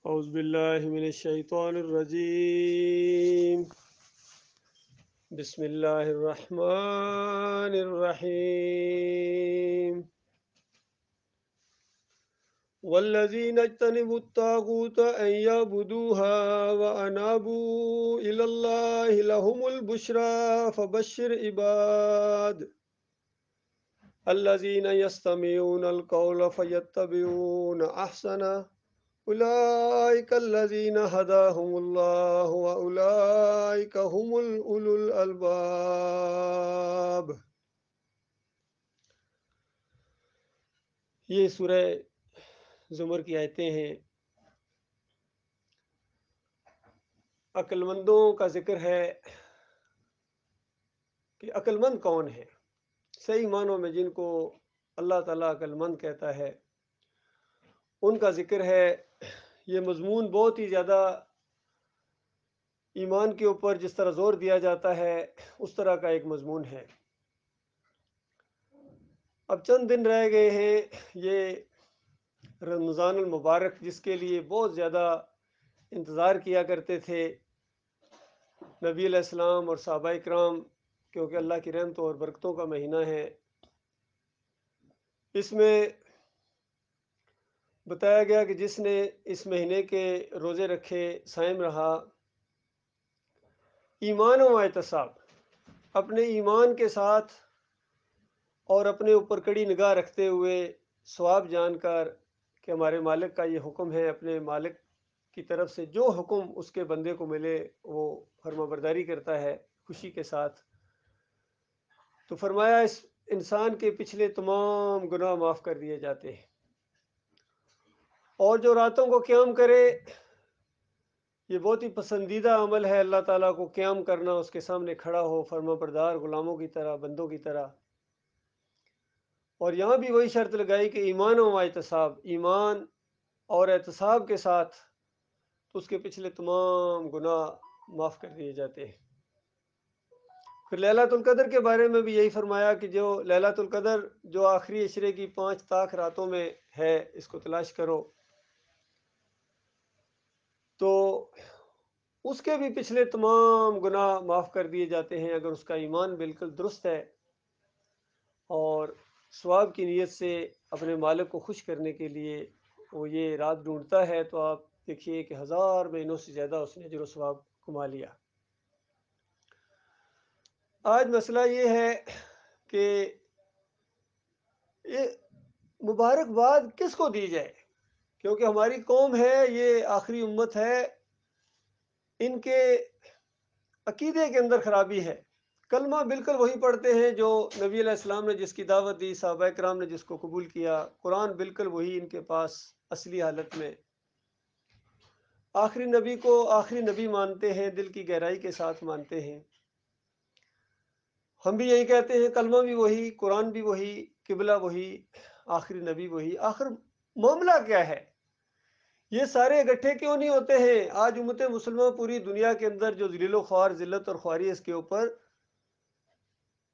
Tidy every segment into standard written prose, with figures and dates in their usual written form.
اعوذ باللہ من الشیطان الرجیم بسم اللہ الرحمن الرحیم والذین اجتنبوا الطاغوت ان یعبدوها وانابوا الی اللہ لهم البشری فبشر عباد الذین یستمعون القول فیتبعون احسنہ اولئک الذین ہداہم اللہ واولئک هم اولو الالباب۔ یہ سورہ زمر کی آیتیں ہیں۔ عقل مندوں کا ذکر ہے کہ عقل مند کون ہے، صحیح معنوں میں جن کو اللہ تعالیٰ عقل مند کہتا ہے ان کا ذکر ہے۔ یہ مضمون بہت ہی زیادہ ایمان کے اوپر جس طرح زور دیا جاتا ہے اس طرح کا ایک مضمون ہے۔ اب چند دن رہ گئے ہیں یہ رمضان المبارک، جس کے لیے بہت زیادہ انتظار کیا کرتے تھے نبی علیہ السلام اور صحابہ کرام، کیونکہ اللہ کی رحمتوں اور برکتوں کا مہینہ ہے۔ اس میں بتایا گیا کہ جس نے اس مہینے کے روزے رکھے، صائم رہا، ایمان و احتساب، اپنے ایمان کے ساتھ اور اپنے اوپر کڑی نگاہ رکھتے ہوئے، ثواب جان کر کہ ہمارے مالک کا یہ حکم ہے، اپنے مالک کی طرف سے جو حکم اس کے بندے کو ملے وہ فرما برداری کرتا ہے خوشی کے ساتھ، تو فرمایا اس انسان کے پچھلے تمام گناہ معاف کر دیے جاتے ہیں۔ اور جو راتوں کو قیام کرے، یہ بہت ہی پسندیدہ عمل ہے اللہ تعالیٰ کو، قیام کرنا، اس کے سامنے کھڑا ہو فرما بردار غلاموں کی طرح، بندوں کی طرح۔ اور یہاں بھی وہی شرط لگائی کہ ایمان و احتساب، ایمان اور احتساب کے ساتھ تو اس کے پچھلے تمام گناہ معاف کر دیے جاتے ہیں۔ پھر لیلۃ القدر کے بارے میں بھی یہی فرمایا کہ جو لیلۃ القدر جو آخری عشرے کی 5 طاق راتوں میں ہے، اس کو تلاش کرو، تو اس کے بھی پچھلے تمام گناہ معاف کر دیے جاتے ہیں اگر اس کا ایمان بالکل درست ہے اور ثواب کی نیت سے اپنے مالک کو خوش کرنے کے لیے وہ یہ رات ڈھونڈتا ہے، تو آپ دیکھیے کہ 1000 مہینوں سے زیادہ اس نے اجر و ثواب کما لیا۔ آج مسئلہ یہ ہے کہ یہ مبارکباد کس کو دی جائے، کیونکہ ہماری قوم ہے، یہ آخری امت ہے، ان کے عقیدے کے اندر خرابی ہے۔ کلمہ بالکل وہی پڑھتے ہیں جو نبی علیہ السلام نے جس کی دعوت دی، صحابہ کرام نے جس کو قبول کیا، قرآن بالکل وہی ان کے پاس اصلی حالت میں۔ آخری نبی کو آخری نبی مانتے ہیں، دل کی گہرائی کے ساتھ مانتے ہیں۔ ہم بھی یہی کہتے ہیں، کلمہ بھی وہی، قرآن بھی وہی، قبلہ وہی، آخری نبی وہی۔ آخر معاملہ کیا ہے؟ یہ سارے اکٹھے کیوں نہیں ہوتے ہیں؟ آج امت مسلمہ پوری دنیا کے اندر جو ذلیل و خوار، ذلت اور خواری ہے اس کے اوپر،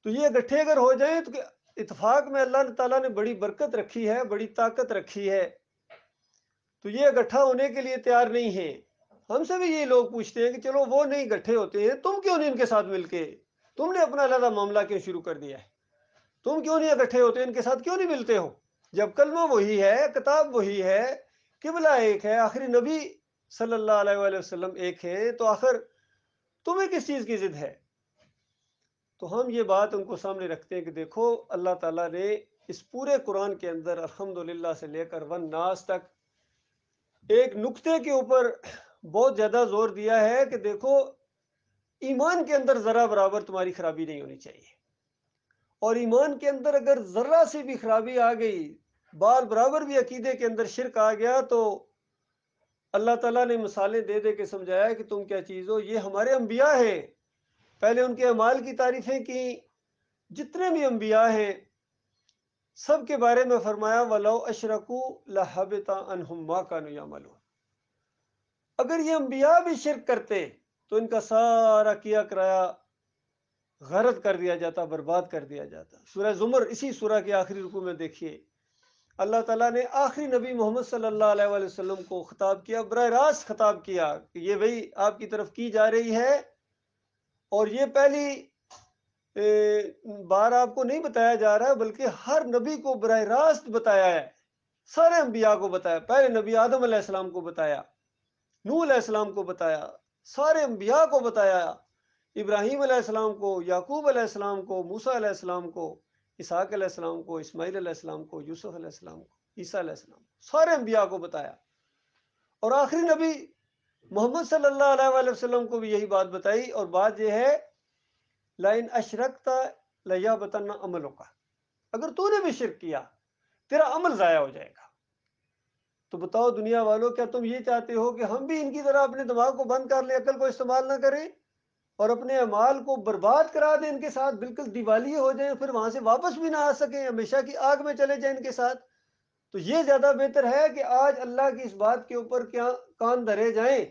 تو یہ اکٹھے اگر ہو جائیں تو اتفاق میں اللہ تعالیٰ نے بڑی برکت رکھی ہے، بڑی طاقت رکھی ہے، تو یہ اکٹھا ہونے کے لیے تیار نہیں ہیں۔ ہم سے بھی یہی لوگ پوچھتے ہیں کہ چلو وہ نہیں اکٹھے ہوتے ہیں، تم کیوں نہیں ان کے ساتھ مل کے، تم نے اپنا علیحدہ معاملہ کیوں شروع کر دیا ہے؟ تم کیوں نہیں اکٹھے ہوتے، ان کے ساتھ کیوں نہیں ملتے ہو؟ جب کلمہ وہی ہے، کتاب وہی ہے، قبلہ ایک ہے، آخری نبی صلی اللہ علیہ وآلہ وسلم ایک ہے، تو آخر تمہیں کس چیز کی ضد ہے؟ تو ہم یہ بات ان کو سامنے رکھتے ہیں کہ دیکھو اللہ تعالیٰ نے اس پورے قرآن کے اندر الحمدللہ سے لے کر والناس تک ایک نقطے کے اوپر بہت زیادہ زور دیا ہے کہ دیکھو ایمان کے اندر ذرا برابر تمہاری خرابی نہیں ہونی چاہیے، اور ایمان کے اندر اگر ذرا سی بھی خرابی آ گئی، بال برابر بھی عقیدے کے اندر شرک آ گیا، تو اللہ تعالیٰ نے مثالیں دے دے کے سمجھایا کہ تم کیا چیز ہو، یہ ہمارے انبیاء ہیں، پہلے ان کے اعمال کی تعریفیں کی، جتنے بھی انبیاء ہیں سب کے بارے میں فرمایا وَلَوْ أَشْرَكُوا لَحَبِطَ عَنْهُمْ مَا كَانُوا يَعْمَلُونَ۔ اگر یہ انبیاء بھی شرک کرتے تو ان کا سارا کیا کرایا غرق کر دیا جاتا، برباد کر دیا جاتا۔ سورہ زمر، اسی سورہ کے آخری رکوع میں دیکھیے اللہ تعالیٰ نے آخری نبی محمد صلی اللہ علیہ وآلہ وسلم کو خطاب کیا، براہ راست خطاب کیا کہ یہ وہی آپ کی طرف کی جا رہی ہے، اور یہ پہلی بار آپ کو نہیں بتایا جا رہا ہے، بلکہ ہر نبی کو براہ راست بتایا ہے، سارے انبیاء کو بتایا، پہلے نبی آدم علیہ السلام کو بتایا، نوح علیہ السلام کو بتایا، سارے انبیاء کو بتایا، ابراہیم علیہ السلام کو، یعقوب علیہ السلام کو، موسیٰ علیہ السلام کو، اسحاق علیہ السلام کو، اسماعیل علیہ السلام کو، یوسف علیہ السلام کو، عیسیٰ علیہ السلام کو، سارے انبیاء کو بتایا، اور آخری نبی محمد صلی اللہ علیہ وآلہ وسلم کو بھی یہی بات بتائی، اور بات یہ ہے لَإِنْ أَشْرَكْتَ لَيَحْبَطَنَّ عَمَلُكَ، اگر تو نے بھی شرک کیا تیرا عمل ضائع ہو جائے گا۔ تو بتاؤ دنیا والوں، کیا تم یہ چاہتے ہو کہ ہم بھی ان کی طرح اپنے دماغ کو بند کر لیں، عقل کو استعمال نہ کریں، اور اپنے اعمال کو برباد کرا دیں ان کے ساتھ، بالکل دیوالیے ہو جائیں، پھر وہاں سے واپس بھی نہ آ سکیں، ہمیشہ کی آگ میں چلے جائیں ان کے ساتھ؟ تو یہ زیادہ بہتر ہے کہ آج اللہ کی اس بات کے اوپر کیا کان دھرے جائیں،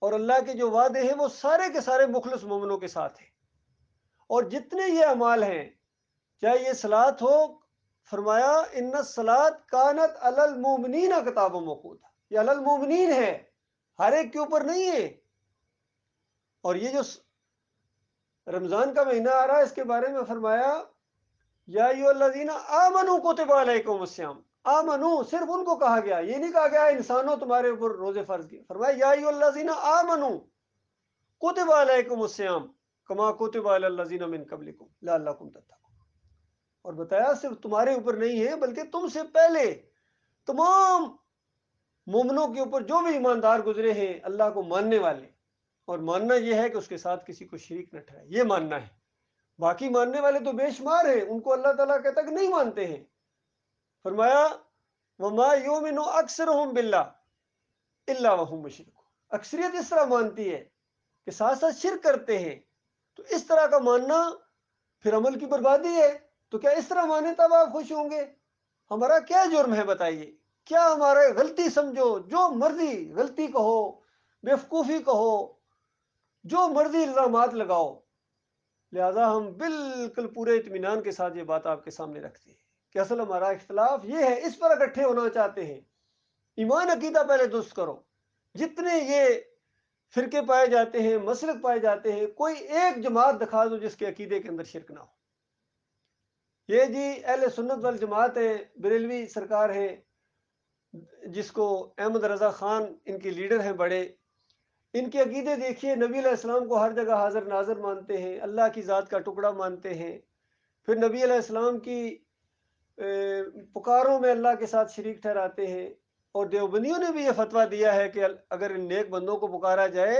اور اللہ کے جو وعدے ہیں وہ سارے کے سارے مخلص مومنوں کے ساتھ ہیں، اور جتنے یہ اعمال ہیں، چاہے یہ صلات ہو، فرمایا ان الصلاۃ کانت علی المؤمنین کتابا موقوتا، یہ علی المؤمنین ہے، ہر ایک کے اوپر نہیں ہے۔ اور یہ جو رمضان کا مہینہ آ رہا ہے، اس کے بارے میں فرمایا یا ایھا الذین آمنوا کتب علیکم الصیام، آمنو صرف ان کو کہا گیا، یہ نہیں کہا گیا انسانوں تمہارے اوپر روزے فرض کیے، فرمایا یا ایھا الذین آمنوا کتب علیکم الصیام کما کتب علی الذین من قبلکم لعلکم تتقون، اور بتایا صرف تمہارے اوپر نہیں ہے بلکہ تم سے پہلے تمام مومنوں کے اوپر جو بھی ایماندار گزرے ہیں، اللہ کو ماننے والے، اور ماننا یہ ہے کہ اس کے ساتھ کسی کو شریک نہ ٹھہرائے، یہ ماننا ہے۔ باقی ماننے والے تو بے شمار ہیں، ان کو اللہ تعالیٰ کہتا کہ نہیں مانتے ہیں۔ فرمایا وَمَا يُؤْمِنُ أَكْثَرُهُم بِاللَّهِ إِلَّا وَهُم مُشْرِكُونَ، اکثریت اس طرح مانتی ہے کہ ساتھ ساتھ شرک کرتے ہیں، تو اس طرح کا ماننا پھر عمل کی بربادی ہے۔ تو کیا اس طرح مانے تب آپ خوش ہوں گے؟ ہمارا کیا جرم ہے بتائیے؟ کیا ہمارے غلطی سمجھو، جو مرضی غلطی کہو، بیوقوفی کہو، جو مرضی الزامات لگاؤ، لہذا ہم بالکل پورے اطمینان کے ساتھ یہ بات آپ کے سامنے رکھتے ہیں کہ اصل ہمارا اختلاف یہ ہے، اس پر اکٹھے ہونا چاہتے ہیں۔ ایمان عقیدہ پہلے درست کرو۔ جتنے یہ فرقے پائے جاتے ہیں، مسلک پائے جاتے ہیں، کوئی ایک جماعت دکھا دو جس کے عقیدے کے اندر شرک نہ ہو۔ یہ جی اہل سنت والجماعت ہے، بریلوی سرکار ہیں، جس کو احمد رضا خان ان کے لیڈر ہیں بڑے، ان کے عقیدے دیکھیے، نبی علیہ السلام کو ہر جگہ حاضر ناظر مانتے ہیں، اللہ کی ذات کا ٹکڑا مانتے ہیں، پھر نبی علیہ السلام کی پکاروں میں اللہ کے ساتھ شریک ٹھہراتے ہیں، اور دیوبندیوں نے بھی یہ فتویٰ دیا ہے کہ اگر ان نیک بندوں کو پکارا جائے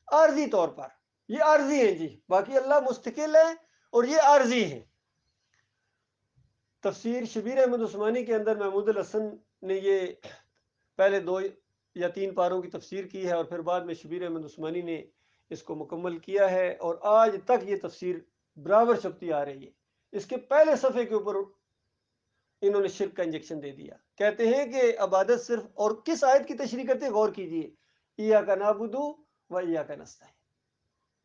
عارضی طور پر، یہ عارضی ہیں جی، باقی اللہ مستقل ہے اور یہ عارضی ہیں۔ تفسیر شبیر احمد عثمانی کے اندر محمود الحسن نے یہ پہلے 2 یا 3 پاروں کی تفسیر کی ہے، اور پھر بعد میں شبیر احمد عثمانی نے اس کو مکمل کیا ہے، اور آج تک یہ تفسیر برابر چھپتی آ رہی ہے۔ اس کے پہلے صفحے کے اوپر انہوں نے شرک کا انجیکشن دے دیا، کہتے ہیں کہ عبادت صرف، اور کس آیت کی تشریح کرتے ہیں غور کیجئے، ایاک نعبد و ایاک نستعین۔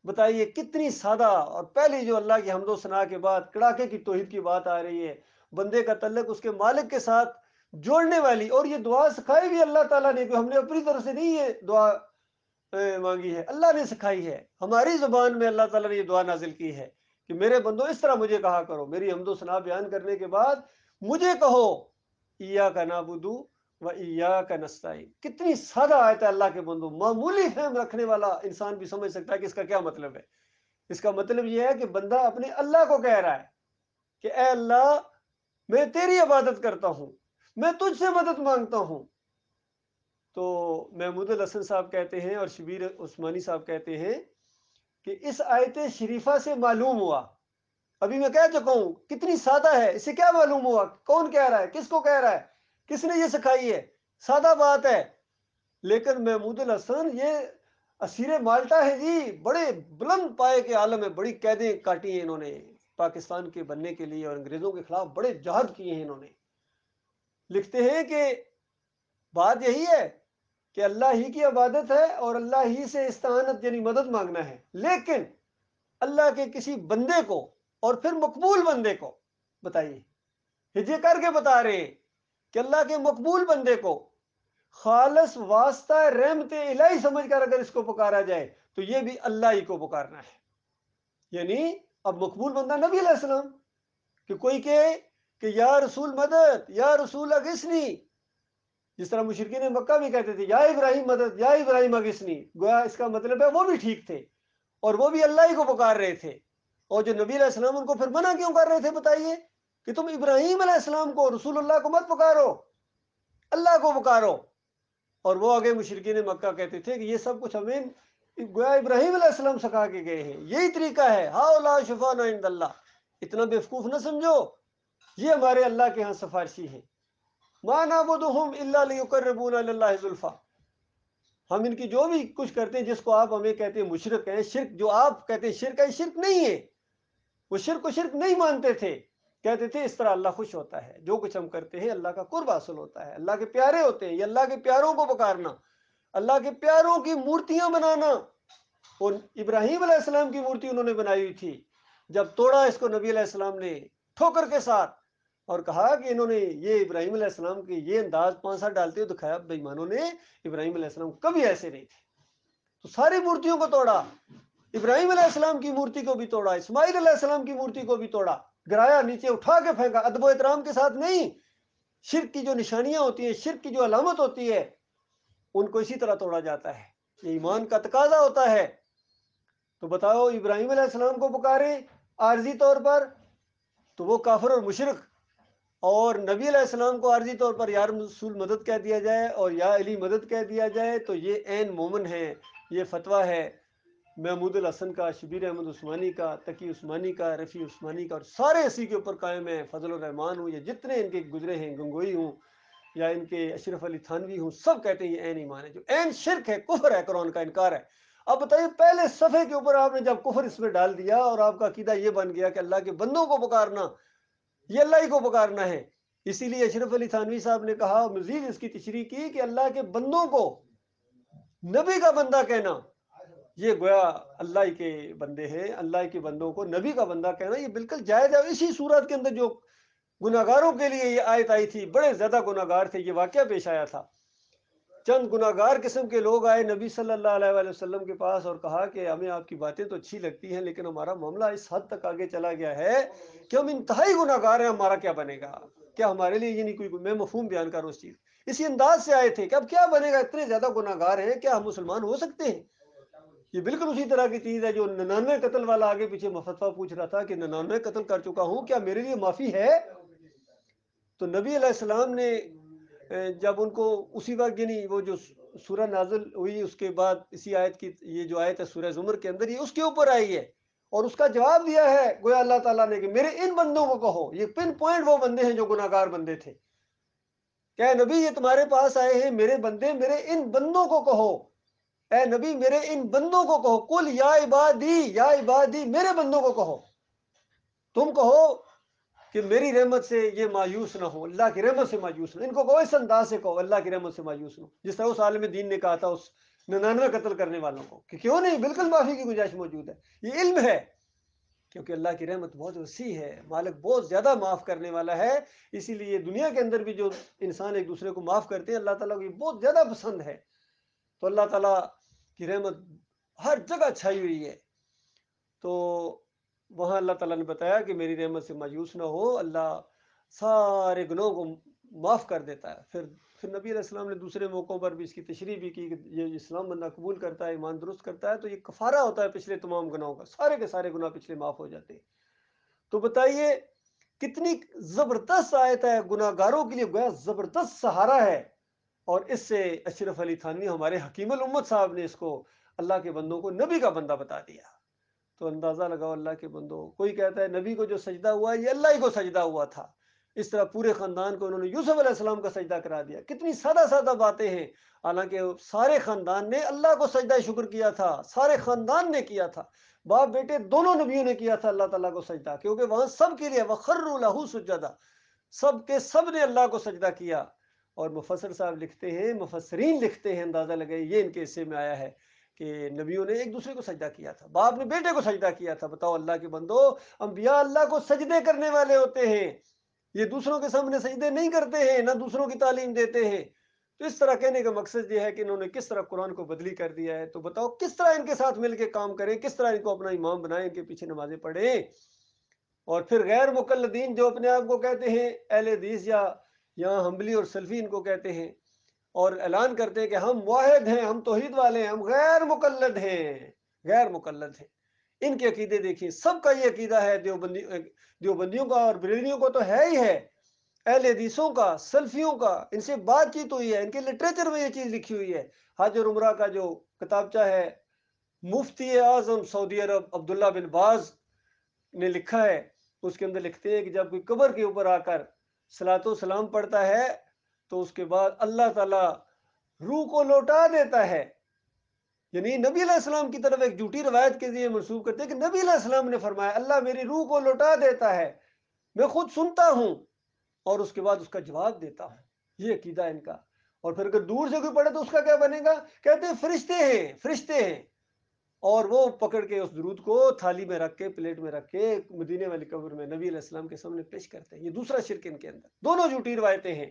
بتائیے کتنی سادہ، اور پہلی جو اللہ کی حمد و ثنا کے بعد کڑاکے کی توحید کی بات آ رہی ہے، بندے کا تعلق اس کے مالک کے ساتھ جوڑنے والی، اور یہ دعا سکھائی بھی اللہ تعالیٰ نے، کہ ہم نے اپنی طرف سے نہیں یہ دعا مانگی ہے، اللہ نے سکھائی ہے، ہماری زبان میں اللہ تعالیٰ نے یہ دعا نازل کی ہے کہ میرے بندو اس طرح مجھے کہا کرو، میری حمد و ثنا بیان کرنے کے بعد مجھے کہو ایاک نعبد و ایاک نستعین۔ کتنی سادہ آیت ہے اللہ کے بندو، معمولی فہم رکھنے والا انسان بھی سمجھ سکتا ہے کہ اس کا کیا مطلب ہے۔ اس کا مطلب یہ ہے کہ بندہ اپنے اللہ کو کہہ رہا ہے کہ اے اللہ، میں تیری عبادت کرتا ہوں، میں تجھ سے مدد مانگتا ہوں۔ تو محمود الحسن صاحب کہتے ہیں اور شبیر عثمانی صاحب کہتے ہیں کہ اس آیت شریفہ سے معلوم ہوا، ابھی میں کہہ چکا ہوں کتنی سادہ ہے، اس سے کیا معلوم ہوا، کون کہہ رہا ہے، کس کو کہہ رہا ہے، کس نے یہ سکھائی ہے، سادہ بات ہے، لیکن محمود الحسن یہ اسیر مالٹا ہے جی، بڑے بلند پائے کے عالم ہے، بڑی قیدیں کاٹی ہیں انہوں نے پاکستان کے بننے کے لیے، اور انگریزوں کے خلاف بڑے جہاد کیے ہیں انہوں نے۔ لکھتے ہیں کہ بات یہی ہے کہ اللہ ہی کی عبادت ہے اور اللہ ہی سے استعانت یعنی مدد مانگنا ہے، لیکن اللہ کے کسی بندے کو، اور پھر مقبول بندے کو، بتائیے ہجے کر کے بتا رہے ہیں کہ اللہ کے مقبول بندے کو خالص واسطہ رحمت الہی سمجھ کر اگر اس کو پکارا جائے تو یہ بھی اللہ ہی کو پکارنا ہے. یعنی اب مقبول بندہ نبی علیہ السلام، کہ کوئی کہے کہ یا رسول مدد، یا رسول اغثنی، جس طرح مشرکین مکہ بھی کہتے تھے یا ابراہیم مدد، یا ابراہیم اغثنی، گویا اس کا مطلب ہے وہ بھی ٹھیک تھے اور وہ بھی اللہ ہی کو پکار رہے تھے. اور جو نبی علیہ السلام ان کو پھر منع کیوں کر رہے تھے بتائیے، کہ تم ابراہیم علیہ السلام کو، رسول اللہ کو مت پکارو، اللہ کو پکارو. اور وہ آگے مشرکین مکہ کہتے تھے کہ یہ سب کچھ ہمیں گویا ابراہیم علیہ السلام سکھا کے گئے ہیں، یہی طریقہ ہے، ہاؤلا شفاعنا عند اللہ. اتنا بیوقوف نہ سمجھو، یہ ہمارے اللہ کے ہاں سفارشی ہیں. ما نعبدہم الا لیقربونا الی اللہ زلفی. ہم ان کی جو بھی کچھ کرتے ہیں، جس کو آپ ہمیں کہتے ہیں مشرک ہیں، شرک جو آپ کہتے ہیں شرک ہے، شرک نہیں ہے. وہ شرک کو شرک نہیں مانتے تھے، کہتے تھے اس طرح اللہ خوش ہوتا ہے، جو کچھ ہم کرتے ہیں اللہ کا قرب حاصل ہوتا ہے، اللہ کے پیارے ہوتے ہیں. یہ اللہ کے پیاروں کو پکارنا، اللہ کے پیاروں کی مورتیاں بنانا. اور ابراہیم علیہ السلام کی مورتی انہوں نے بنائی ہوئی تھی، جب توڑا اس کو نبی علیہ السلام نے ٹھوکر کے ساتھ اور کہا کہ انہوں نے یہ ابراہیم علیہ السلام کے یہ انداز پانسا ڈالتے ہوئے دکھایا، بے ایمانوں نے ابراہیم علیہ السلام کبھی ایسے نہیں تھے. تو ساری مورتیوں کو توڑا، ابراہیم علیہ السلام کی مورتی کو بھی توڑا، اسماعیل علیہ السلام کی مورتی کو بھی توڑا، گرایا، نیچے اٹھا کے پھینکا، ادب و احترام کے ساتھ نہیں. شرک کی جو نشانیاں ہوتی ہیں، شرک کی جو علامت ہوتی ہے، ان کو اسی طرح توڑا جاتا ہے. یہ ایمان کا تقاضا ہوتا ہے. تو بتاؤ ابراہیم علیہ السلام کو پکارے عارضی طور پر تو وہ کافر اور مشرک، اور نبی علیہ السلام کو عارضی طور پر یا رسول مدد کہہ دیا جائے اور یا علی مدد کہہ دیا جائے تو یہ عین مومن ہے. یہ فتویٰ ہے محمود الحسن کا، شبیر احمد عثمانی کا، تقی عثمانی کا، رفیع عثمانی کا، اور سارے اسی کے اوپر قائم ہیں. فضل الرحمان ہوں یا جتنے ان کے گزرے ہیں، گنگوئی ہوں یا ان کے اشرف علی تھانوی ہوں، سب کہتے ہیں یہ عین ایمان ہے. جو عین شرک ہے، کفر ہے، قرآن کا انکار ہے. اب بتائیے پہلے صفحے کے اوپر آپ نے جب کفر اس میں ڈال دیا اور آپ کا عقیدہ یہ بن گیا کہ اللہ کے بندوں کو پکارنا یہ اللہ ہی کو پکارنا ہے. اسی لیے اشرف علی تھانوی صاحب نے کہا، مزید اس کی تشریح کی، کہ اللہ کے بندوں کو نبی کا بندہ کہنا یہ گویا اللہ ہی کے بندے ہیں، اللہ کے بندوں کو نبی کا بندہ کہنا یہ بالکل جائز ہے. اسی صورت کے اندر جو گناہگاروں کے لیے یہ آیت آئی تھی، بڑے زیادہ گناہگار تھے، یہ واقعہ پیش آیا تھا. چند گناہگار قسم کے لوگ آئے نبی صلی اللہ علیہ وآلہ وسلم کے پاس اور کہا کہ ہمیں آپ کی باتیں تو اچھی لگتی ہیں، لیکن ہمارا معاملہ اس حد تک آگے چلا گیا ہے کہ ہم انتہائی گناہگار ہیں، ہمارا کیا بنے گا؟ کیا ہمارے لیے یہ نہیں کوئی، میں مفہوم بیان کروں اس چیز. اسی انداز سے آئے تھے کہ اب کیا بنے گا، اتنے زیادہ گناہگار ہیں، کیا ہم مسلمان ہو سکتے ہیں؟ یہ بالکل اسی طرح کی چیز ہے جو 99 قتل والا آگے پیچھے فتویٰ پوچھ رہا تھا کہ 99 قتل کر چکا ہوں، کیا میرے لیے معافی ہے؟ تو نبی علیہ السلام نے جب ان کو اسی وقت، یعنی وہ جو سورہ نازل ہوئی اس کے بعد اسی آیت کی، یہ جو آیت ہے سورہ زمر کے اندر، یہ اس کے اوپر آئی ہے اور اس کا جواب دیا ہے گویا اللہ تعالیٰ نے کہ میرے ان بندوں کو کہو. یہ پن پوائنٹ وہ بندے ہیں جو گناہگار بندے تھے. کہ نبی یہ تمہارے پاس آئے ہیں میرے بندے، میرے ان بندوں کو کہو، اے نبی میرے ان بندوں کو کہو، قل یا عبادی، یا عبادی، میرے بندوں کو کہو، تم کہو کہ میری رحمت سے یہ مایوس نہ ہو، اللہ کی رحمت سے مایوس نہ. ان کو کہو اس انداز سے کہو اللہ کی رحمت سے مایوس نہ ہو، جس طرح اس عالم دین نے کہا تھا اس 99 قتل کرنے والوں کو کہ کیوں نہیں، بالکل معافی کی گنجائش موجود ہے. یہ علم ہے، کیونکہ اللہ کی رحمت بہت وسیع ہے، مالک بہت زیادہ معاف کرنے والا ہے. اسی لیے دنیا کے اندر بھی جو انسان ایک دوسرے کو معاف کرتے ہیں، اللہ تعالیٰ کو یہ بہت زیادہ پسند ہے. تو اللہ تعالیٰ کی رحمت ہر جگہ چھائی ہوئی ہے. تو وہاں اللہ تعالیٰ نے بتایا کہ میری رحمت سے مایوس نہ ہو، اللہ سارے گناہوں کو معاف کر دیتا ہے. پھر نبی علیہ السلام نے دوسرے موقعوں پر بھی اس کی تشریح بھی کی کہ یہ اسلام بندہ قبول کرتا ہے، ایمان درست کرتا ہے تو یہ کفارہ ہوتا ہے پچھلے تمام گناہوں کا، سارے کے سارے گناہ پچھلے معاف ہو جاتے ہیں. تو بتائیے کتنی زبردست آیت ہے، گناہ گاروں کے لیے گویا زبردست سہارا ہے. اور اس سے اشرف علی تھانوی ہمارے حکیم الامت صاحب نے اس کو اللہ کے بندوں کو نبی کا بندہ بتا دیا. تو اندازہ لگاؤ اللہ کے بندوں، کوئی کہتا ہے نبی کو جو سجدہ ہوا یہ اللہ ہی کو سجدہ ہوا تھا. اس طرح پورے خاندان کو انہوں نے یوسف علیہ السلام کا سجدہ کرا دیا. کتنی سادہ سادہ باتیں ہیں، حالانکہ سارے خاندان نے اللہ کو سجدہ شکر کیا تھا، سارے خاندان نے کیا تھا، باپ بیٹے دونوں نبیوں نے کیا تھا اللہ تعالیٰ کو سجدہ، کیونکہ وہاں سب کے لیے وَخَرُّوا لَهُ سُجَّدًا، سب کے سب نے اللہ کو سجدہ کیا. اور مفسر صاحب لکھتے ہیں، مفسرین لکھتے ہیں، اندازہ لگائے یہ ان کے حصے میں آیا ہے کہ نبیوں نے ایک دوسرے کو سجدہ کیا تھا، باپ نے بیٹے کو سجدہ کیا تھا. بتاؤ اللہ کے بندو، انبیاء اللہ کو سجدے کرنے والے ہوتے ہیں. یہ دوسروں کے سامنے سجدے نہیں کرتے ہیں، نہ دوسروں کی تعلیم دیتے ہیں۔ تو اس طرح کہنے کا مقصد یہ ہے کہ انہوں نے کس طرح قرآن کو بدلی کر دیا ہے۔ تو بتاؤ کس طرح ان کے ساتھ مل کے کام کریں، کس طرح ان کو اپنا امام بنائیں، ان کے پیچھے نمازیں پڑھیں۔ اور پھر غیر مقلدین جو اپنے آپ کو کہتے ہیں اہل حدیث یا یہاں حنبلی اور سلفی ان کو کہتے ہیں، اور اعلان کرتے ہیں کہ ہم واحد ہیں، ہم توحید والے ہیں، ہم غیر مقلد ہیں، غیر مقلد ہیں۔ ان کے عقیدے دیکھیں، سب کا یہ عقیدہ ہے، دیوبندیوں کا اور بریلویوں کو تو ہے ہی ہے، اہل حدیثوں کا، سلفیوں کا، ان سے بات چیت ہوئی ہے، ان کے لٹریچر میں یہ چیز لکھی ہوئی ہے۔ حج اور عمرہ کا جو کتابچہ ہے، مفتی اعظم سعودی عرب عبداللہ بن باز نے لکھا ہے، اس کے اندر لکھتے ہیں کہ جب کوئی قبر کے اوپر آ کر صلاۃ و سلام پڑھتا ہے تو اس کے بعد اللہ تعالیٰ روح کو لوٹا دیتا ہے۔ یعنی نبی علیہ السلام کی طرف ایک جھوٹی روایت کے ذریعے منسوب کرتے ہیں کہ نبی علیہ السلام نے فرمایا اللہ میری روح کو لوٹا دیتا ہے، میں خود سنتا ہوں اور اس کے بعد اس کا جواب دیتا ہوں۔ یہ عقیدہ ان کا۔ اور پھر اگر دور سے کوئی پڑھے تو اس کا کیا بنے گا؟ کہتے ہیں فرشتے ہیں، فرشتے ہیں، اور وہ پکڑ کے اس درود کو تھالی میں رکھ کے، پلیٹ میں رکھ کے مدینے والی قبر میں نبی علیہ السلام کے سامنے پیش کرتے ہیں۔ یہ دوسرا شرک ان کے اندر، دونوں جھوٹی روایتیں ہیں۔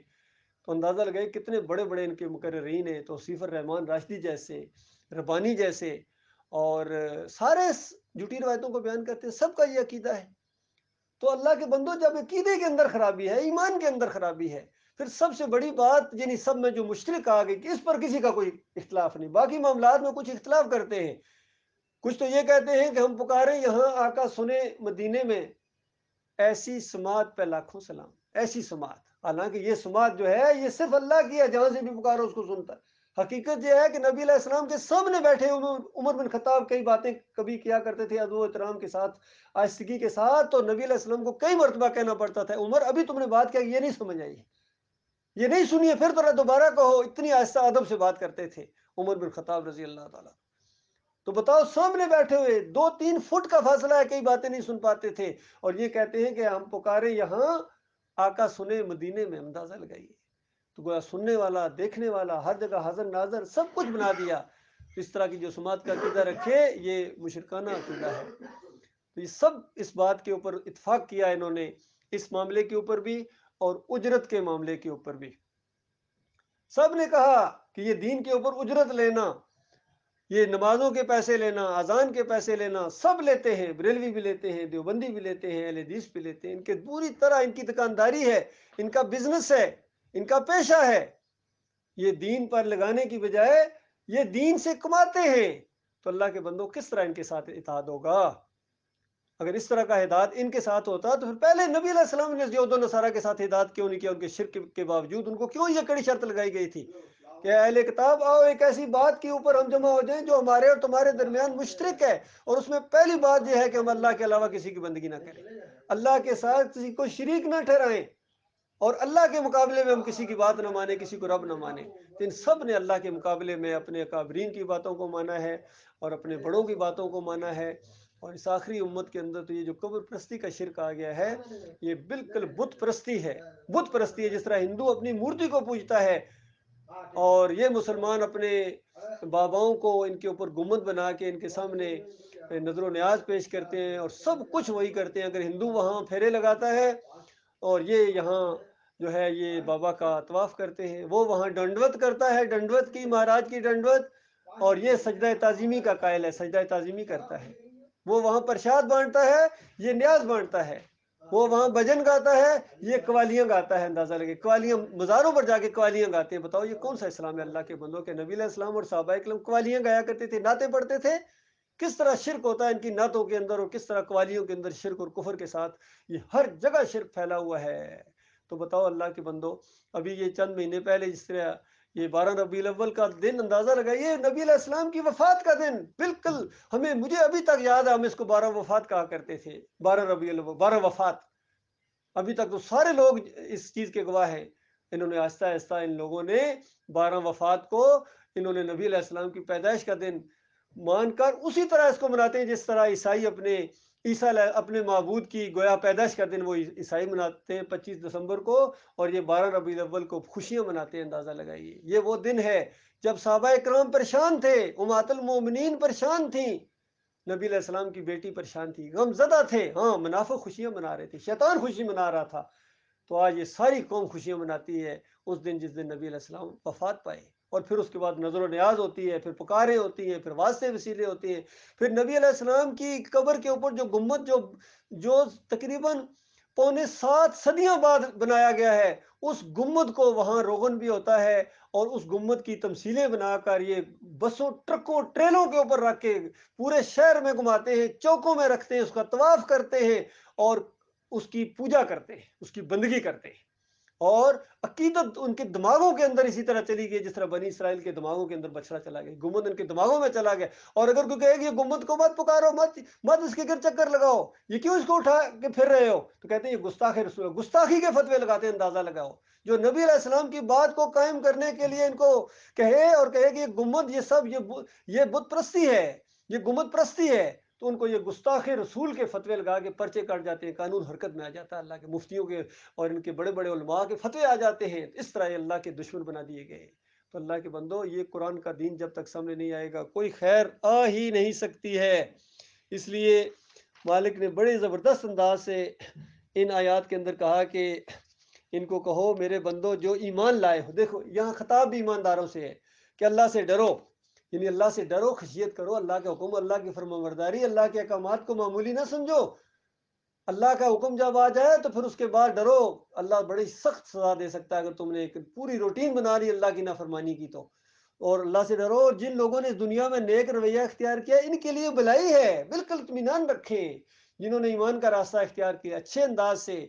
تو اندازہ لگائے کتنے بڑے بڑے ان کے مقررین ہیں، توصیف الرحمان راشدی جیسے، ربانی جیسے، اور سارے جھوٹی روایتوں کو بیان کرتے ہیں، سب کا یہ عقیدہ ہے۔ تو اللہ کے بندوں، جب عقیدے کے اندر خرابی ہے، ایمان کے اندر خرابی ہے، پھر سب سے بڑی بات یعنی سب میں جو مشترک آ گئی کہ اس پر کسی کا کوئی اختلاف نہیں، باقی معاملات میں کچھ اختلاف کرتے ہیں۔ کچھ تو یہ کہتے ہیں کہ ہم پکارے یہاں آقا سنے مدینے میں، ایسی سماعت پہ لاکھوں سلام، ایسی سماعت، حالانکہ یہ سماعت جو ہے یہ صرف اللہ کی ہے، جہاں سے بھی پکارو اس کو سنتا ہے۔ حقیقت یہ ہے کہ نبی علیہ السلام کے سامنے بیٹھے عمر بن خطاب کئی باتیں کبھی کیا کرتے تھے ادب و احترام کے ساتھ، آہستگی کے ساتھ، تو نبی علیہ السلام کو کئی مرتبہ کہنا پڑتا تھا عمر ابھی تم نے بات کیا، یہ نہیں سمجھ آئی، یہ نہیں سنیے، پھر ذرا دوبارہ کہو۔ اتنی آہستہ ادب سے بات کرتے تھے عمر بن خطاب رضی اللہ تعالیٰ۔ تو بتاؤ سامنے بیٹھے ہوئے 2-3 فٹ کا فاصلہ ہے، کئی باتیں نہیں سن پاتے تھے، اور یہ کہتے ہیں کہ ہم پکارے یہاں آقا سنے مدینے میں۔ اندازہ لگائیے، تو گویا سننے والا، دیکھنے والا، ہر جگہ حاضر ناظر، سب کچھ بنا دیا۔ اس طرح کی جو سماعت کا عقیدہ رکھے یہ مشرکانہ عقیدہ ہے۔ تو یہ سب اس بات کے اوپر اتفاق کیا انہوں نے، اس معاملے کے اوپر بھی اور اجرت کے معاملے کے اوپر بھی۔ سب نے کہا کہ یہ دین کے اوپر اجرت لینا، یہ نمازوں کے پیسے لینا، اذان کے پیسے لینا، سب لیتے ہیں، بریلوی بھی لیتے ہیں، دیوبندی بھی لیتے ہیں، اہل حدیث بھی لیتے ہیں۔ ان کے پوری طرح ان کی دکانداری ہے، ان کا بزنس ہے، ان کا پیشہ ہے۔ یہ دین پر لگانے کی بجائے یہ دین سے کماتے ہیں۔ تو اللہ کے بندوں کس طرح ان کے ساتھ اتحاد ہوگا؟ اگر اس طرح کا اتحاد ان کے ساتھ ہوتا تو پھر پہلے نبی علیہ السلام نے یہود و نصارہ کے ساتھ اتحاد کیوں نہیں کیا؟ ان کے شرک کے باوجود ان کو کیوں یہ کڑی شرط لگائی گئی تھی کہ اہل کتاب آؤ ایک ایسی بات کے اوپر ہم جمع ہو جائیں جو ہمارے اور تمہارے درمیان مشترک ہے، اور اس میں پہلی بات یہ ہے کہ ہم اللہ کے علاوہ کسی کی بندگی نہ کریں، اللہ کے ساتھ کسی کو شریک نہ ٹھہرائیں، اور اللہ کے مقابلے میں ہم کسی کی بات نہ مانیں، کسی کو رب نہ مانیں۔ تو ان سب نے اللہ کے مقابلے میں اپنے اکابرین کی باتوں کو مانا ہے اور اپنے بڑوں کی باتوں کو مانا ہے۔ اور اس آخری امت کے اندر تو یہ جو قبر پرستی کا شرک آ گیا ہے، یہ بالکل بت پرستی ہے، بت پرستی ہے۔ جس طرح ہندو اپنی مورتی کو پوجتا ہے اور یہ مسلمان اپنے باباؤں کو ان کے اوپر گنبد بنا کے ان کے سامنے نظر و نیاز پیش کرتے ہیں اور سب کچھ وہی کرتے ہیں۔ اگر ہندو وہاں پھیرے لگاتا ہے اور یہ یہاں جو ہے یہ بابا کا طواف کرتے ہیں، وہ وہاں ڈنڈوت کرتا ہے، ڈنڈوت کی، مہاراج کی ڈنڈوت، اور یہ سجدہ تعظیمی کا قائل ہے، سجدہ تعظیمی کرتا ہے، وہ وہاں پرشاد بانٹتا ہے، یہ نیاز بانٹتا ہے، وہ وہاں بھجن گاتا ہے، یہ قوالیاں گاتا ہے۔ اندازہ لگے قوالیاں، مزاروں پر جا کے قوالیاں گاتے ہیں۔ بتاؤ یہ کون سا اسلام ہے؟ اللہ کے بندوں کے نبی علیہ السلام اور صحابہ کرام قوالیاں گایا کرتے تھے، نعتیں پڑھتے تھے۔ کس طرح شرک ہوتا ہے ان کی نعتوں کے اندر، اور کس طرح قوالیوں کے اندر شرک اور کفر کے ساتھ یہ ہر جگہ شرک پھیلا ہوا ہے۔ تو بتاؤ اللہ کے بندو، ابھی یہ چند مہینے پہلے جس طرح یہ 12 ربیع الاول کا دن، اندازہ لگائیے نبی علیہ السلام کی وفات کا دن، بالکل مجھے ابھی تک یاد ہے، ہم اس کو 12 وفات کہا کرتے تھے، 12 ربیع الاول، 12 وفات۔ ابھی تک تو سارے لوگ اس چیز کے گواہ ہیں۔ انہوں نے آہستہ آہستہ ان لوگوں نے 12 وفات کو انہوں نے نبی علیہ السلام کی پیدائش کا دن مان کر اسی طرح اس کو مناتے ہیں جس طرح عیسائی اپنے معبود کی گویا پیدائش کا دن وہ عیسائی مناتے ہیں 25 دسمبر کو، اور یہ 12 ربیع الاول کو خوشیاں مناتے ہیں۔ اندازہ لگائیے، یہ وہ دن ہے جب صحابہ کرام پریشان تھے، امہات المومنین پریشان تھیں، نبی علیہ السلام کی بیٹی پریشان تھی، غم زدہ تھے۔ ہاں، منافق خوشیاں منا رہے تھے، شیطان خوشی منا رہا تھا۔ تو آج یہ ساری قوم خوشیاں مناتی ہے اس دن جس دن نبی علیہ السلام وفات پائے. اور پھر اس کے بعد نظر و نیاز ہوتی ہے، پھر پکاریں ہوتی ہیں، پھر واسطے وسیلے ہوتے ہیں. پھر نبی علیہ السلام کی قبر کے اوپر جو گنبد جو تقریباً 6.25 صدیاں بعد بنایا گیا ہے، اس گنبد کو وہاں روغن بھی ہوتا ہے، اور اس گنبد کی تمثیلیں بنا کر یہ بسوں ٹرکوں ٹریلوں کے اوپر رکھ کے پورے شہر میں گھماتے ہیں، چوکوں میں رکھتے ہیں، اس کا طواف کرتے ہیں اور اس کی پوجا کرتے ہیں، اس کی بندگی کرتے ہیں. اور عقیدت ان کے دماغوں کے اندر اسی طرح چلی گئی جس طرح بنی اسرائیل کے دماغوں کے اندر بچڑا چلا گیا، گنبد ان کے دماغوں میں چلا گیا. اور اگر کوئی کہے کہ یہ گنبد کو مت پکارو، مت اس کے گر چکر لگاؤ، یہ کیوں اس کو اٹھا کے پھر رہے ہو، تو کہتے ہیں یہ گستاخ رسول ہے. گستاخی کے فتوے لگاتے ہیں. اندازہ لگاؤ جو نبی علیہ السلام کی بات کو قائم کرنے کے لیے ان کو کہے اور کہے کہ یہ گنبد یہ سب یہ بت پرستی ہے، یہ گنبد پرستی ہے، تو ان کو یہ گستاخ رسول کے فتوے لگا کے پرچے کاٹ جاتے ہیں، قانون حرکت میں آ جاتا ہے. اللہ کے مفتیوں کے اور ان کے بڑے بڑے علماء کے فتوے آ جاتے ہیں. اس طرح یہ اللہ کے دشمن بنا دیے گئے. تو اللہ کے بندو، یہ قرآن کا دین جب تک سامنے نہیں آئے گا کوئی خیر آ ہی نہیں سکتی ہے. اس لیے مالک نے بڑے زبردست انداز سے ان آیات کے اندر کہا کہ ان کو کہو میرے بندو جو ایمان لائے ہو. دیکھو یہاں خطاب بھی ایمانداروں سے ہے کہ اللہ سے ڈرو، یعنی اللہ سے ڈرو، خشیت کرو، اللہ کے حکم، اللہ کی فرمانبرداری، اللہ کے احکامات کو معمولی نہ سمجھو. اللہ کا حکم جب آ جائے تو پھر اس کے بعد ڈرو. اللہ بڑی سخت سزا دے سکتا ہے اگر تم نے ایک پوری روٹین بنا لی اللہ کی نافرمانی کی تو. اور اللہ سے ڈرو. جن لوگوں نے اس دنیا میں نیک رویہ اختیار کیا ان کے لیے بھلائی ہے، بالکل اطمینان رکھیں. جنہوں نے ایمان کا راستہ اختیار کیا، اچھے انداز سے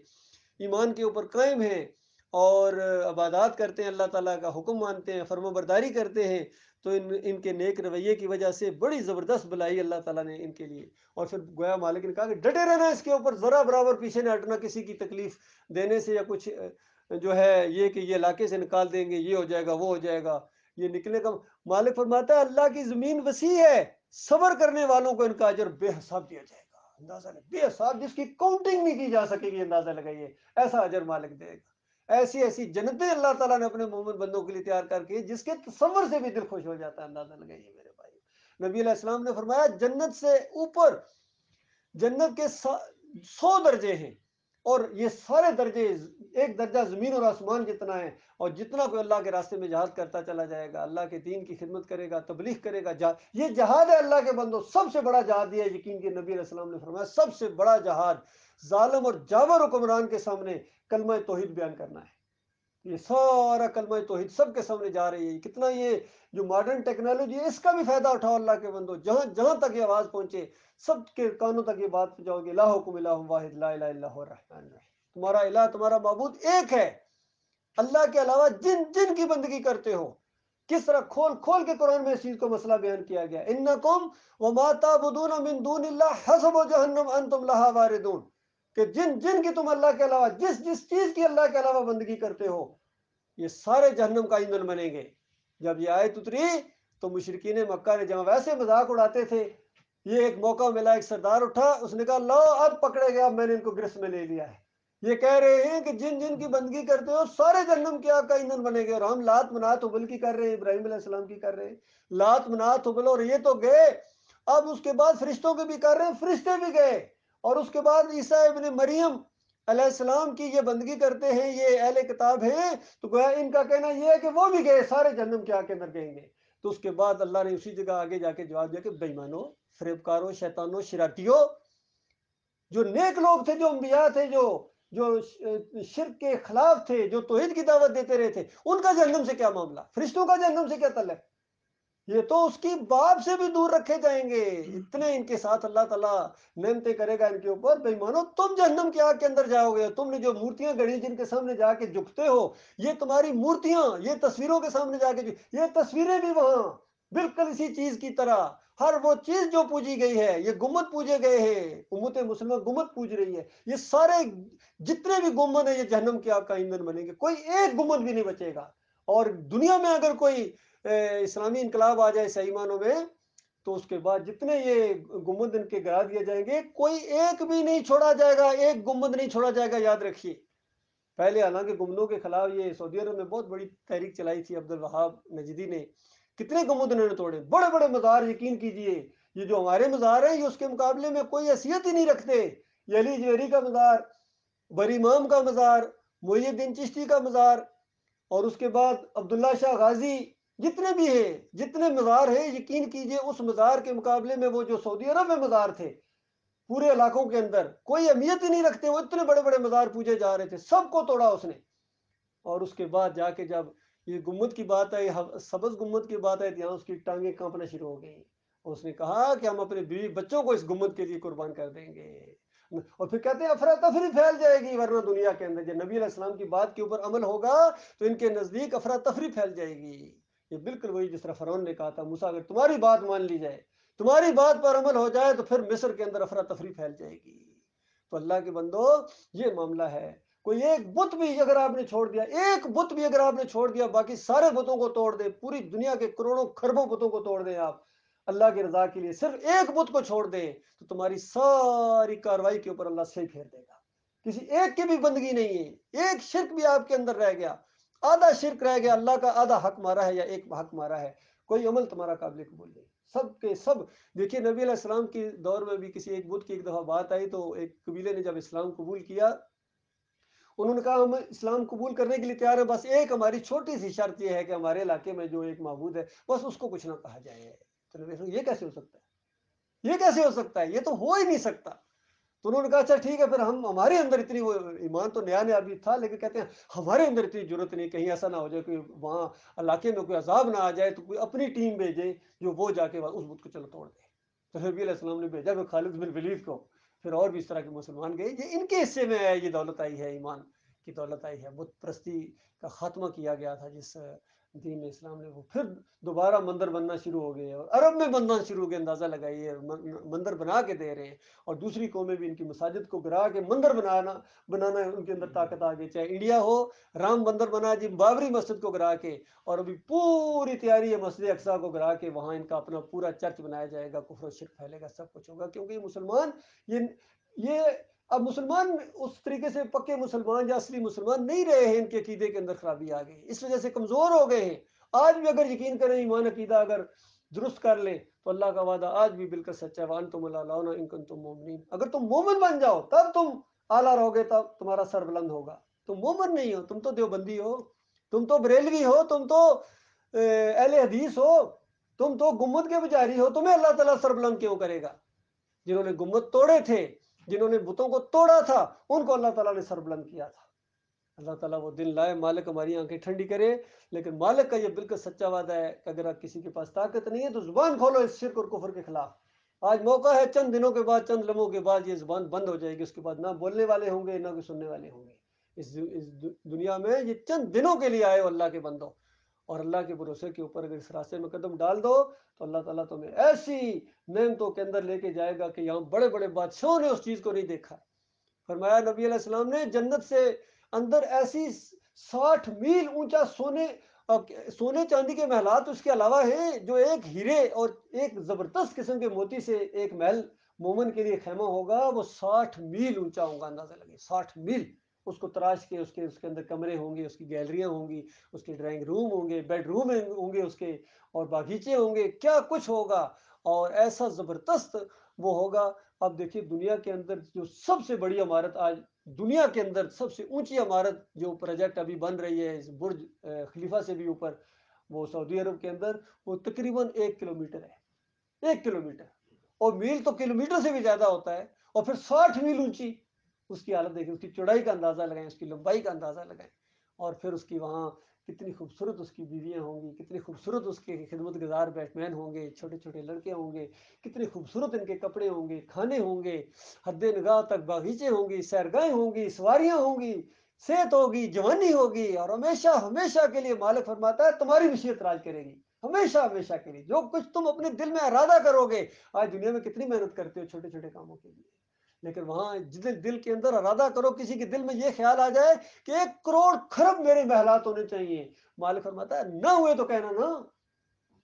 ایمان کے اوپر قائم ہیں اور عبادات کرتے ہیں، اللہ تعالیٰ کا حکم مانتے ہیں، فرما برداری کرتے ہیں، تو ان کے نیک رویے کی وجہ سے بڑی زبردست بھلائی اللہ تعالیٰ نے ان کے لیے. اور پھر گویا مالک نے کہا کہ ڈٹے رہنا اس کے اوپر، ذرا برابر پیچھے نہ ہٹنا کسی کی تکلیف دینے سے، یا کچھ جو ہے یہ کہ یہ علاقے سے نکال دیں گے، یہ ہو جائے گا، وہ ہو جائے گا، یہ نکلے کا. مالک فرماتا ہے اللہ کی زمین وسیع ہے، صبر کرنے والوں کو ان کا اجر بے حساب دیا جائے گا. اندازہ نہیں، بے حساب، جس کی کاؤنٹنگ نہیں کی جا سکے گی. اندازہ لگائیے ایسا اجر مالک دے گا. ایسی ایسی جنتیں اللہ تعالیٰ نے اپنے مومن بندوں کے لیے تیار کر کے جس کے تصور سے بھی دل خوش ہو جاتا ہے. اندازہ لگائیے میرے بھائی. نبی علیہ السلام نے فرمایا جنت سے اوپر جنت کے 100 درجے ہیں، اور یہ سارے درجے ایک درجہ زمین اور آسمان جتنا ہے. اور جتنا کوئی اللہ کے راستے میں جہاد کرتا چلا جائے گا، اللہ کے دین کی خدمت کرے گا، تبلیغ کرے گا، یہ جہاد ہے اللہ کے بندو. سب سے بڑا جہاد یہ یقین کہ نبی علیہ السلام نے فرمایا سب سے بڑا جہاد ظالم اور جابر حکمران کے سامنے کلمہ توحید بیان کرنا ہے. یہ سارا کلمہ توحید سب کے سامنے جا رہی ہے. کتنا یہ جو ماڈرن ٹیکنالوجی ہے اس کا بھی فائدہ اٹھاؤ اللہ کے بندو. جہاں جہاں تک یہ آواز پہنچے سب کے کانوں تک یہ بات پہنچاؤ گے. لا حکم الہ واحد لا الہ الا هو الرحمن الرحیم. تمہارا الہ، تمہارا معبود ایک ہے، اللہ کے علاوہ جن جن کی بندگی کرتے ہو. کس طرح کھول کھول کے قرآن میں اس چیز کو مسئلہ بیان کیا گیا. انکم وما تعبدون من دون اللہ حسب جہنم انتم لہا واردون. کہ جن جن کی تم اللہ کے علاوہ جس جس چیز کی اللہ کے علاوہ بندگی کرتے ہو یہ سارے جہنم کا ایندھن بنیں گے. جب یہ آیت اتری تو مشرکین مکہ نے جہاں ویسے مذاق اڑاتے تھے، یہ ایک موقع ملا، ایک سردار اٹھا، اس نے کہا لو اب پکڑے گیا، میں نے ان کو گرفت میں لے لیا ہے. یہ کہہ رہے ہیں کہ جن جن کی بندگی کرتے ہو سارے جہنم کی آگ کا ایندھن بنے گے. اور ہم لات منات حبل کی کر رہے ہیں، ابراہیم علیہ السلام کی کر رہے ہیں. لات منات حبل اور یہ تو گئے، اب اس کے بعد فرشتوں کے بھی کر رہے ہیں، فرشتے بھی گئے. اور اس کے بعد عیسیٰ ابن مریم علیہ السلام کی یہ بندگی کرتے ہیں، یہ اہل کتاب ہیں، تو گویا ان کا کہنا یہ ہے کہ وہ بھی گئے، سارے جہنم کے آگ کے اندر گئیں گے. تو اس کے بعد اللہ نے اسی جگہ آگے جا کے جواب دیا کہ بے ایمانو، فریبکاروں، شیطانوں، شرارتیوں، جو نیک لوگ تھے، جو انبیاء تھے، جو شرک کے خلاف تھے، جو توحید کی دعوت دیتے رہے تھے، ان کا جہنم سے کیا معاملہ؟ فرشتوں کا جہنم سے کیا تعلق؟ یہ تو اس کی باپ سے بھی دور رکھے جائیں گے. اتنے ان کے ساتھ اللہ تعالیٰ نعمتیں کرے گا ان کے اوپر. بے ایمانو، تم جہنم کی آگ کے اندر جاؤ گے. تم نے جو مورتیاں گڑھی جن کے سامنے جا کے جھکتے ہو، یہ تمہاری مورتیاں، یہ تصویروں کے سامنے جا کے یہ تصویریں بھی وہاں بالکل اسی چیز کی طرح، ہر وہ چیز جو پوجی گئی ہے، یہ گنبد پوجے گئے ہیں، امت مسلمہ گنبد پوج رہی ہے، یہ سارے جتنے بھی گنبد ہیں یہ جہنم کی آگ کا ایندھن بنیں گے. کوئی ایک گنبد بھی نہیں بچے گا. اور دنیا میں اگر کوئی اسلامی انقلاب آ جائے صحیح معنوں میں، تو اس کے بعد جتنے یہ گنبد ان کے گرا دیے جائیں گے، کوئی ایک بھی نہیں چھوڑا جائے گا، ایک گنبد نہیں چھوڑا جائے گا. یاد رکھیے، پہلے حالانکہ گنبدوں کے خلاف یہ سعودی عرب میں بہت بڑی تحریک چلائی تھی عبد الوہاب نجدی نے. کتنے گنبد انہوں نے توڑے، بڑے بڑے مزار. یقین کیجئے یہ جو ہمارے مزار ہیں یہ اس کے مقابلے میں کوئی حیثیت ہی نہیں رکھتے. یہ علی جویری کا مزار، بری امام کا مزار، محی الدین چشتی کا مزار، اور اس کے بعد عبداللہ شاہ غازی، جتنے بھی ہیں، جتنے مزار ہیں، یقین کیجئے اس مزار کے مقابلے میں وہ جو سعودی عرب میں مزار تھے پورے علاقوں کے اندر کوئی اہمیت ہی نہیں رکھتے، وہ اتنے بڑے بڑے مزار پوجے جا رہے تھے، سب کو توڑا اس نے۔ اور اس کے بعد جا کے جب یہ گنبد کی بات آئی، سبز گنبد کی بات آئی، یہاں اس کی ٹانگیں کانپنا شروع ہو گئی، اور اس نے کہا کہ ہم اپنے بیوی بچوں کو اس گنبد کے لیے قربان کر دیں گے۔ اور پھر کہتے ہیں افراتفری پھیل جائے گی، ورنہ دنیا کے اندر جب نبی علیہ السلام کی بات کے اوپر عمل ہوگا تو ان کے نزدیک افراتفری پھیل جائے گی۔ یہ بالکل وہی جس طرح فرعون نے کہا تھا موسیٰ اگر تمہاری بات مان لی جائے، تمہاری بات پر عمل ہو جائے تو پھر مصر کے اندر افراتفری پھیل جائے گی۔ تو اللہ کے بندو یہ معاملہ ہے، کوئی ایک بت بھی اگر آپ نے چھوڑ دیا، ایک بت بھی اگر آپ نے چھوڑ دیا، باقی سارے بتوں کو توڑ دے، پوری دنیا کے کروڑوں خربوں بتوں کو توڑ دیں آپ اللہ کی رضا کے لیے، صرف ایک بت کو چھوڑ دیں تو تمہاری ساری کاروائی کے اوپر اللہ صحیح پھیر دے گا۔ کسی ایک کی بھی بندگی نہیں ہے، ایک شرک بھی آپ کے اندر رہ گیا، آدھا شرک رہ گیا، اللہ کا آدھا حق مارا ہے یا ایک حق مارا ہے، کوئی عمل تمہارا قابل قبول نہیں، سب کے سب۔ دیکھیے نبی علیہ السلام کے دور میں بھی کسی ایک بت کی ایک دفعہ بات آئی، تو ایک قبیلے نے جب اسلام قبول کیا، انہوں نے کہا ہم اسلام قبول کرنے کے لیے تیار ہیں، بس ایک ہماری چھوٹی سی شرط یہ ہے کہ ہمارے علاقے میں جو ایک معبود ہے بس اس کو کچھ نہ کہا جائے۔ تو نبی صلی اللہ علیہ وسلم، یہ کیسے ہو سکتا ہے، یہ کیسے ہو سکتا ہے، یہ تو ہو ہی نہیں سکتا۔ تو انہوں نے کہا اچھا ٹھیک ہے، پھر ہمارے اندر اتنی، وہ ایمان تو نیا نیا بھی تھا، لیکن کہتے ہیں ہمارے اندر اتنی ضرورت نہیں، کہیں ایسا نہ ہو جائے کہ وہاں علاقے میں کوئی عذاب نہ آ جائے، تو کوئی اپنی ٹیم بھیجے جو وہ جا کے اس بت کو چلو توڑ دے۔ تو نبی علیہ السلام نے بھیجا پھر خالد بن ولید کو، پھر اور بھی اس طرح کے مسلمان گئے، یہ ان کے حصے میں ہے، یہ دولت آئی ہے، ایمان کی دولت آئی ہے، بت پرستی کا خاتمہ کیا گیا تھا جس دین اسلام نے، وہ پھر دوبارہ مندر بننا شروع ہو گئے، اور عرب میں بننا شروع ہو گئے، اندازہ لگائیے، مندر بنا کے دے رہے ہیں، اور دوسری قومیں بھی ان کی مساجد کو گرا کے مندر بنانا ان کے اندر طاقت آ گئی، چاہے انڈیا ہو، رام مندر بنا جی بابری مسجد کو گرا کے، اور ابھی پوری تیاری ہے مسجد اقصیٰ کو گرا کے، وہاں ان کا اپنا پورا چرچ بنایا جائے گا، کفر و شرک پھیلے گا، سب کچھ ہوگا، کیونکہ یہ مسلمان، یہ اب مسلمان اس طریقے سے پکے مسلمان یا اصلی مسلمان نہیں رہے ہیں، ان کے عقیدے کے اندر خرابی آ گئی، اس وجہ سے کمزور ہو گئے ہیں۔ آج بھی اگر یقین کریں، ایمان عقیدہ اگر درست کر لیں تو اللہ کا وعدہ آج بھی بالکل سچا ہے، وَأَنْتُمُ الْأَعْلَوْنَ إِن كُنتُم مُؤْمِنِينَ، اگر تم مومن بن جاؤ تب تم اعلیٰ رہو گے، تب تمہارا سر بلند ہوگا۔ تم مومن نہیں ہو، تم تو دیوبندی ہو، تم تو بریلوی ہو، تم تو اہل حدیث ہو، تم تو گنبد کے پجاری ہو، تمہیں اللہ تعالیٰ سر بلند کیوں کرے گا؟ جنہوں نے گنبد توڑے تھے، جنہوں نے بتوں کو توڑا تھا، ان کو اللہ تعالیٰ نے سر بلند کیا تھا۔ اللہ تعالیٰ وہ دن لائے، مالک ہماری آنکھیں ٹھنڈی کرے، لیکن مالک کا یہ بالکل سچا وعدہ ہے کہ اگر آپ کسی کے پاس طاقت نہیں ہے تو زبان کھولو اس شرک اور کفر کے خلاف۔ آج موقع ہے، چند دنوں کے بعد، چند لمحوں کے بعد یہ زبان بند ہو جائے گی، اس کے بعد نہ بولنے والے ہوں گے نہ کوئی سننے والے ہوں گے۔ اس دنیا میں یہ چند دنوں کے لیے آئے ہو اللہ کے بندو، اور اللہ کے بھروسے کے اوپر اگر اس راستے میں قدم ڈال دو تو اللہ تعالیٰ تمہیں ایسی نعمتوں کے اندر لے کے جائے گا کہ یہاں بڑے بڑے بادشاہوں نے اس چیز کو نہیں دیکھا۔ فرمایا نبی علیہ السلام نے جنت سے اندر ایسی 60 میل اونچا سونے چاندی کے محلات اس کے علاوہ ہیں، جو ایک ہیرے اور ایک زبردست قسم کے موتی سے ایک محل مومن کے لیے خیمہ ہوگا، وہ 60 میل اونچا ہوگا، اندازہ لگے 60 میل، اس کو تراش کے اس کے اندر کمرے ہوں گے، اس کی گیلریاں ہوں گی، اس کے ڈرائنگ روم ہوں گے، بیڈ روم ہوں گے اس کے، اور باغیچے ہوں گے، کیا کچھ ہوگا، اور ایسا زبردست وہ ہوگا۔ اب دیکھیے دنیا کے اندر جو سب سے بڑی عمارت آج، دنیا کے اندر سب سے اونچی عمارت جو پروجیکٹ ابھی بن رہی ہے اس برج خلیفہ سے بھی اوپر، وہ سعودی عرب کے اندر، وہ تقریباً 1 کلومیٹر ہے، 1 کلومیٹر، اور میل تو کلومیٹر سے بھی زیادہ ہوتا ہے، اور پھر 60 میل اونچی، اس کی حالت دیکھیں، اس کی چوڑائی کا اندازہ لگائیں، اس کی لمبائی کا اندازہ لگائیں، اور پھر اس کی وہاں کتنی خوبصورت اس کی بیویاں ہوں گی، کتنی خوبصورت اس کے خدمت گزار بیٹ مین ہوں گے، چھوٹے چھوٹے لڑکے ہوں گے، کتنے خوبصورت ان کے کپڑے ہوں گے، کھانے ہوں گے، حد نگاہ تک باغیچے ہوں گی، سیرگاہیں ہوں گی، سواریاں ہوں گی، صحت ہوگی، جوانی ہوگی، اور ہمیشہ ہمیشہ کے لیے مالک فرماتا ہے تمہاری مشیت راج کرے گی، ہمیشہ ہمیشہ کے لیے، جو کچھ تم اپنے دل میں ارادہ کرو گے۔ آج دنیا میں کتنی محنت کرتے ہو چھوٹے چھوٹے کاموں کے لیے، لیکن وہاں دل کے اندر ارادہ کرو، کسی کے دل میں یہ خیال آ جائے کہ 1 کروڑ خرب میرے محلات ہونے چاہیے، مالک فرماتا ہے نہ ہوئے تو کہنا نا،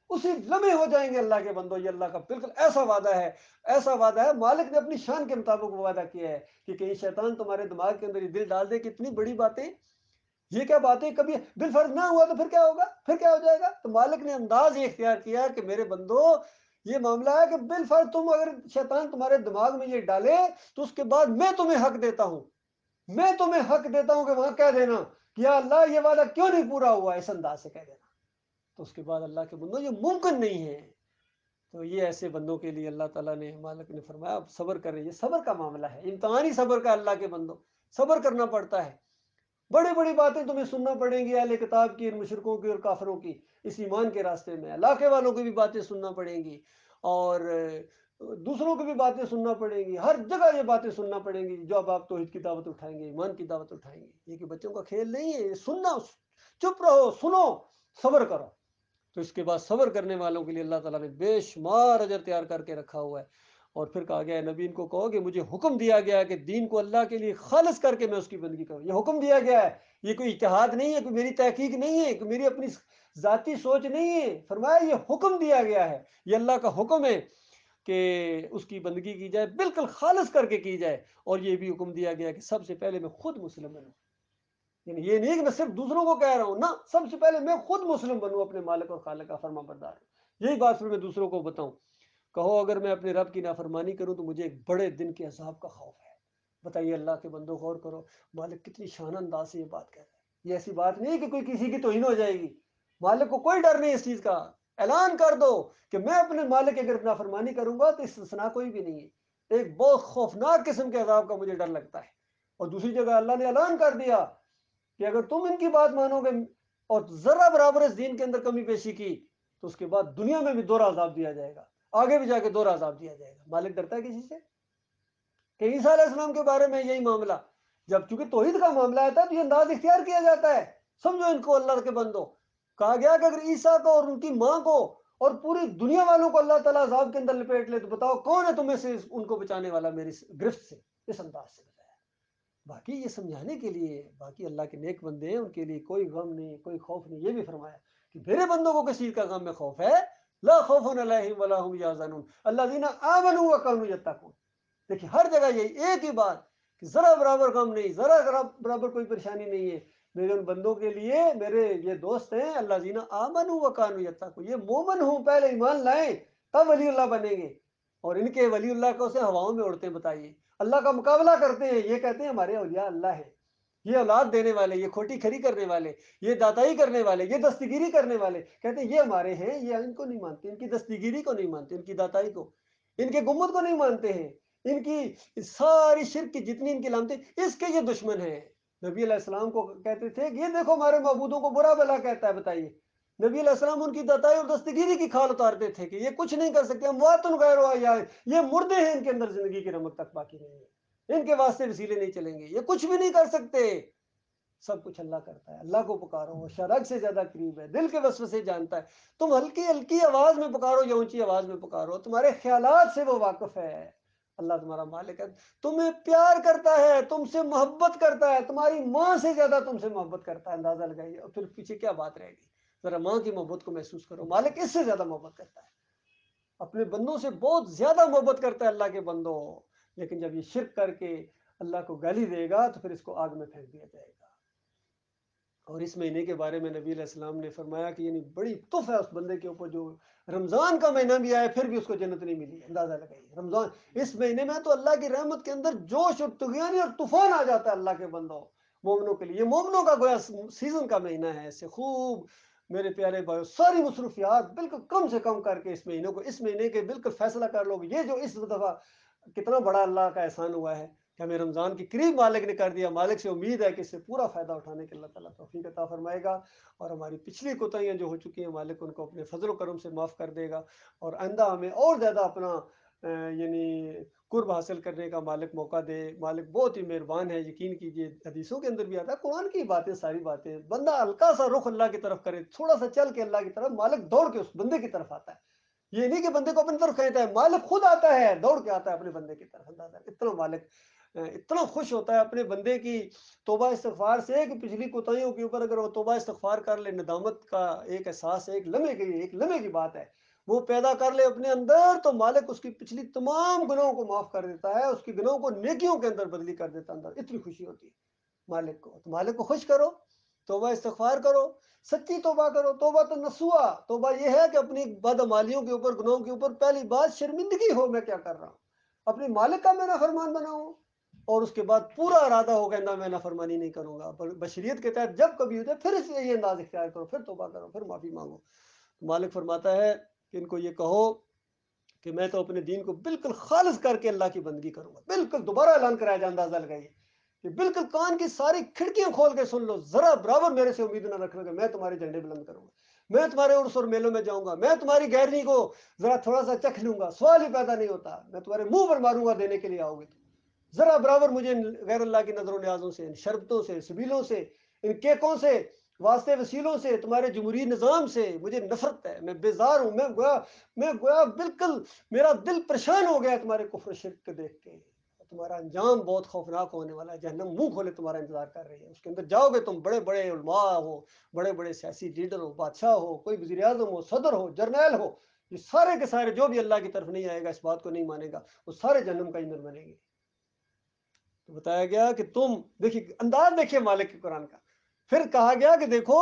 اسی لمحے ہو جائیں گے اللہ کے بندو، یہ اللہ کا بالکل ایسا وعدہ ہے، ایسا وعدہ ہے، مالک نے اپنی شان کے مطابق وہ وعدہ کیا ہے کہ کہیں شیطان تمہارے دماغ کے اندر یہ دل ڈال دے کہ اتنی بڑی باتیں، یہ کیا باتیں، کبھی بالفرض نہ ہوا تو پھر کیا ہوگا، پھر کیا ہو جائے گا؟ تو مالک نے انداز یہ اختیار کیا کہ میرے بندو یہ معاملہ ہے کہ بالفرض تم اگر شیطان تمہارے دماغ میں یہ ڈالے تو اس کے بعد میں تمہیں حق دیتا ہوں، میں تمہیں حق دیتا ہوں کہ وہاں کہہ دینا کہ یا اللہ یہ وعدہ کیوں نہیں پورا ہوا، اس انداز سے کہہ دینا. تو اس کے بعد اللہ کے بندوں یہ ممکن نہیں ہے. تو یہ ایسے بندوں کے لیے اللہ تعالیٰ نے، مالک نے فرمایا اب صبر کریں. یہ صبر کا معاملہ ہے، امتحانی صبر کا. اللہ کے بندوں صبر کرنا پڑتا ہے. بڑی بڑی باتیں تمہیں سننا پڑیں گی اہل کتاب کی، مشرکوں کی اور کافروں کی اس ایمان کے راستے میں. علاقے والوں کی بھی باتیں سننا پڑیں گی اور دوسروں کی بھی باتیں سننا پڑیں گی. ہر جگہ یہ باتیں سننا پڑیں گی جب آپ توحید کی دعوت اٹھائیں گے، ایمان کی دعوت اٹھائیں گے. یہ کہ بچوں کا کھیل نہیں ہے یہ سننا. چپ رہو، سنو، صبر کرو. تو اس کے بعد صبر کرنے والوں کے لیے اللہ تعالیٰ نے بے شمار اجر تیار کر کے رکھا ہوا ہے. اور پھر کہا گیا ہے نبی ان کو کہو کہ مجھے حکم دیا گیا ہے کہ دین کو اللہ کے لیے خالص کر کے میں اس کی بندگی کروں. یہ حکم دیا گیا ہے، یہ کوئی اجتہاد نہیں ہے، کوئی میری تحقیق نہیں ہے، کوئی میری اپنی ذاتی سوچ نہیں ہے. فرمایا یہ حکم دیا گیا ہے، یہ اللہ کا حکم ہے کہ اس کی بندگی کی جائے، بالکل خالص کر کے کی جائے. اور یہ بھی حکم دیا گیا کہ سب سے پہلے میں خود مسلم بنوں. یعنی یہ نہیں کہ میں صرف دوسروں کو کہہ رہا ہوں، نہ، سب سے پہلے میں خود مسلم بنوں، اپنے مالک اور خالق کا فرما بردار ہوں. یہی بات پھر میں دوسروں کو بتاؤں. کہو اگر میں اپنے رب کی نافرمانی کروں تو مجھے ایک بڑے دن کے عذاب کا خوف ہے. بتائیے اللہ کے بندوں غور کرو، مالک کتنی شان انداز سے یہ بات کہہ رہا ہے. یہ ایسی بات نہیں کہ کوئی کسی کی توہین ہو جائے گی. مالک کو کوئی ڈر نہیں اس چیز کا. اعلان کر دو کہ میں اپنے مالک کی اگر نافرمانی کروں گا تو استثناء کوئی بھی نہیں ہے. ایک بہت خوفناک قسم کے عذاب کا مجھے ڈر لگتا ہے. اور دوسری جگہ اللہ نے اعلان کر دیا کہ اگر تم ان کی بات مانو گے اور ذرا برابر اس دین کے اندر کمی پیشی کی تو اس کے بعد دنیا میں بھی دوہرا عذاب دیا جائے گا، آگے بھی جا کے دوہرا عذاب دیا جائے گا. مالک ڈرتا ہے کسی سے؟ کہ عیسیٰ علیہ السلام کے بارے میں یہی معاملہ، جب چونکہ توحید کا معاملہ آتا ہے تو یہ انداز اختیار کیا جاتا ہے. سمجھو ان کو اللہ کے بندو، کہا گیا کہ اگر عیسیٰ کو اور ان کی ماں کو اور پوری دنیا والوں کو اللہ تعالیٰ عذاب کے اندر لپیٹ لے تو بتاؤ کون ہے تمہیں سے ان کو بچانے والا میری گرفت سے. اس انداز سے بتایا. باقی یہ سمجھانے کے لیے، باقی اللہ کے نیک بندے ہیں ان کے لیے کوئی غم نہیں، کوئی خوف نہیں. یہ بھی فرمایا کہ میرے بندوں کو کس چیز کا غم میں خوف ہے؟ لا خوف علیہم ولا هم یحزنون الذین آمنوا وکانوا یتقون. دیکھیے ہر جگہ یہی ایک ہی بات کہ ذرا برابر غم نہیں، ذرا برابر کوئی پریشانی نہیں ہے میرے ان بندوں کے لیے. میرے یہ دوست ہیں الذین آمنوا وکانوا یتقون، یہ مومن ہوں، پہلے ایمان لائیں تب ولی اللہ بنیں گے. اور ان کے ولی اللہ کو سے ہواؤں میں اڑتے ہیں. بتائیے اللہ کا مقابلہ کرتے ہیں، یہ کہتے ہیں ہمارے اولیاء اللہ ہیں، یہ اولاد دینے والے، یہ کھوٹی کھری کرنے والے، یہ داتائی کرنے والے، یہ دستگیری کرنے والے. کہتے ہیں یہ ہمارے ہیں، یہ ان کو نہیں مانتے، ان کی دستگیری کو نہیں مانتے، ان کی داتائی کو، ان کے گنبد کو نہیں مانتے ہیں، ان کی ساری شرک کی جتنی ان کی علامتیں اس کے یہ دشمن ہیں. نبی علیہ السلام کو کہتے تھے کہ یہ دیکھو ہمارے معبودوں کو برا بلا کہتا ہے. بتائیے نبی علیہ السلام ان کی دتائی اور دستگیری کی کھال اتارتے تھے کہ یہ کچھ نہیں کر سکتے، اموات غیر احیاء، یہ مردے ہیں، ان کے اندر زندگی کی رمق تک باقی نہیں ہے، ان کے واسطے وسیلے نہیں چلیں گے، یہ کچھ بھی نہیں کر سکتے. سب کچھ اللہ کرتا ہے. اللہ کو پکارو، وہ شرک سے زیادہ قریب ہے، دل کے وسوسے جانتا ہے. تم ہلکی ہلکی آواز میں پکارو یا اونچی آواز میں پکارو، تمہارے خیالات سے وہ واقف ہے. اللہ تمہارا مالک ہے، تمہیں پیار کرتا ہے، تم سے محبت کرتا ہے، تمہاری ماں سے زیادہ تم سے محبت کرتا ہے. اندازہ لگائیے. اور پھر پیچھے کیا بات رہے گی؟ ذرا ماں کی محبت کو محسوس کرو. مالک اس سے زیادہ محبت کرتا ہے، اپنے بندوں سے بہت زیادہ محبت کرتا ہے اللہ کے بندوں. لیکن جب یہ شرک کر کے اللہ کو گالی دے گا تو پھر اس کو آگ میں پھینک دیا جائے گا. اور اس مہینے کے بارے میں نبی علیہ السلام نے فرمایا کہ یعنی بڑی تف ہے اس بندے کے اوپر جو رمضان کا مہینہ بھی آیا پھر بھی اس کو جنت نہیں ملی. اندازہ لگائیے، رمضان اس مہینے میں تو اللہ کی رحمت کے اندر جوش اور طغیانی اور طوفان آ جاتا ہے اللہ کے بندوں مومنوں کے لیے. یہ مومنوں کا گویا سیزن کا مہینہ ہے. ایسے خوب میرے پیارے بھائیو ساری مصروفیات بالکل کم سے کم کر کے اس مہینے کو، اس مہینے کے بالکل فیصلہ کر لو. یہ جو اس دفعہ کتنا بڑا اللہ کا احسان ہوا ہے کہ ہمیں رمضان کی قریب مالک نے کر دیا. مالک سے امید ہے کہ اس سے پورا فائدہ اٹھانے کے اللہ تعالیٰ توفیق عطا فرمائے گا اور ہماری پچھلی کوتاہیاں جو ہو چکی ہیں مالک ان کو اپنے فضل و کرم سے معاف کر دے گا اور آئندہ ہمیں اور زیادہ اپنا یعنی قرب حاصل کرنے کا مالک موقع دے. مالک بہت ہی مہربان ہے. یقین کیجیے حدیثوں کے اندر بھی آتا ہے، قرآن کی باتیں ساری باتیں، بندہ ہلکا سا رخ اللہ کی طرف کرے، تھوڑا سا چل کے اللہ کی طرف، مالک دوڑ کے اس بندے کی طرف آتا ہے. یہ نہیں کہ بندے کو اپنی طرف کہتا ہے، مالک خود آتا ہے، دوڑ کے آتا ہے اپنے بندے کی طرف. اندازہ اتنا مالک اتنا خوش ہوتا ہے اپنے بندے کی توبہ استغفار سے کہ پچھلی کوتاہیوں کے اوپر اگر وہ توبہ استغفار کر لے، ندامت کا ایک احساس ہے، ایک لمحے کی بات ہے، وہ پیدا کر لے اپنے اندر، تو مالک اس کی پچھلی تمام گناہوں کو معاف کر دیتا ہے، اس کی گناہوں کو نیکیوں کے اندر بدلی کر دیتا ہے. اندر اتنی خوشی ہوتی ہے مالک کو. تو مالک کو خوش کرو، توبہ استغفار کرو، سچی توبہ کرو. توبہ تو نسوا، توبہ یہ ہے کہ اپنی بدعمالیوں کے اوپر، گناہوں کے اوپر پہلی بات شرمندگی ہو میں کیا کر رہا ہوں، اپنے مالک کا میں نافرمان بنا ہوں. اور اس کے بعد پورا ارادہ ہو گیا میں نافرمانی نہیں کروں گا، بشریت کے تحت جب کبھی ہو جائے پھر اس یہ انداز اختیار کرو، پھر توبہ کرو، پھر معافی مانگو۔ مالک فرماتا ہے کہ ان کو یہ کہو کہ میں تو اپنے دین کو بالکل خالص کر کے اللہ کی بندگی کروں گا، بالکل دوبارہ اعلان کرایا جائے، اندازہ لگائیے کہ بالکل کان کی ساری کھڑکیاں کھول کے سن لو، ذرا برابر میرے سے امید نہ رکھنا کہ میں تمہارے جھنڈے بلند کروں گا، میں تمہارے عرس اور میلوں میں جاؤں گا، میں تمہاری گہرنی کو ذرا تھوڑا سا چکھ لوں گا، سوال ہی پیدا نہیں ہوتا، میں تمہارے منہ پر ماروں گا دینے کے لیے آؤ گے تو ذرا برابر مجھے غیر اللہ کی نظر و نیازوں سے، ان شربتوں سے، سبیلوں سے، ان کیکوں سے، واسطے وسیلوں سے، تمہارے جمہوری نظام سے مجھے نفرت ہے، میں بیزار ہوں، میں گویا بالکل میرا دل پریشان ہو گیا تمہارے کفر و شرک کو دیکھ کے، تمہارا انجام بہت خوفناک ہونے والا ہے، جہنم منہ کھولے تمہارا انتظار کر رہی ہے، اس کے اندر جاؤ گے تم، بڑے بڑے علماء ہو، بڑے بڑے سیاسی لیڈر ہو، بادشاہ ہو، کوئی وزیر اعظم ہو، صدر ہو، جرنیل ہو، یہ سارے کے سارے جو بھی اللہ کی طرف نہیں آئے گا، اس بات کو نہیں مانے گا، وہ سارے جہنم کا ایندھن بنیں گے۔ تو بتایا گیا کہ تم دیکھیے انداز دیکھیے مالک کے قرآن کا، پھر کہا گیا کہ دیکھو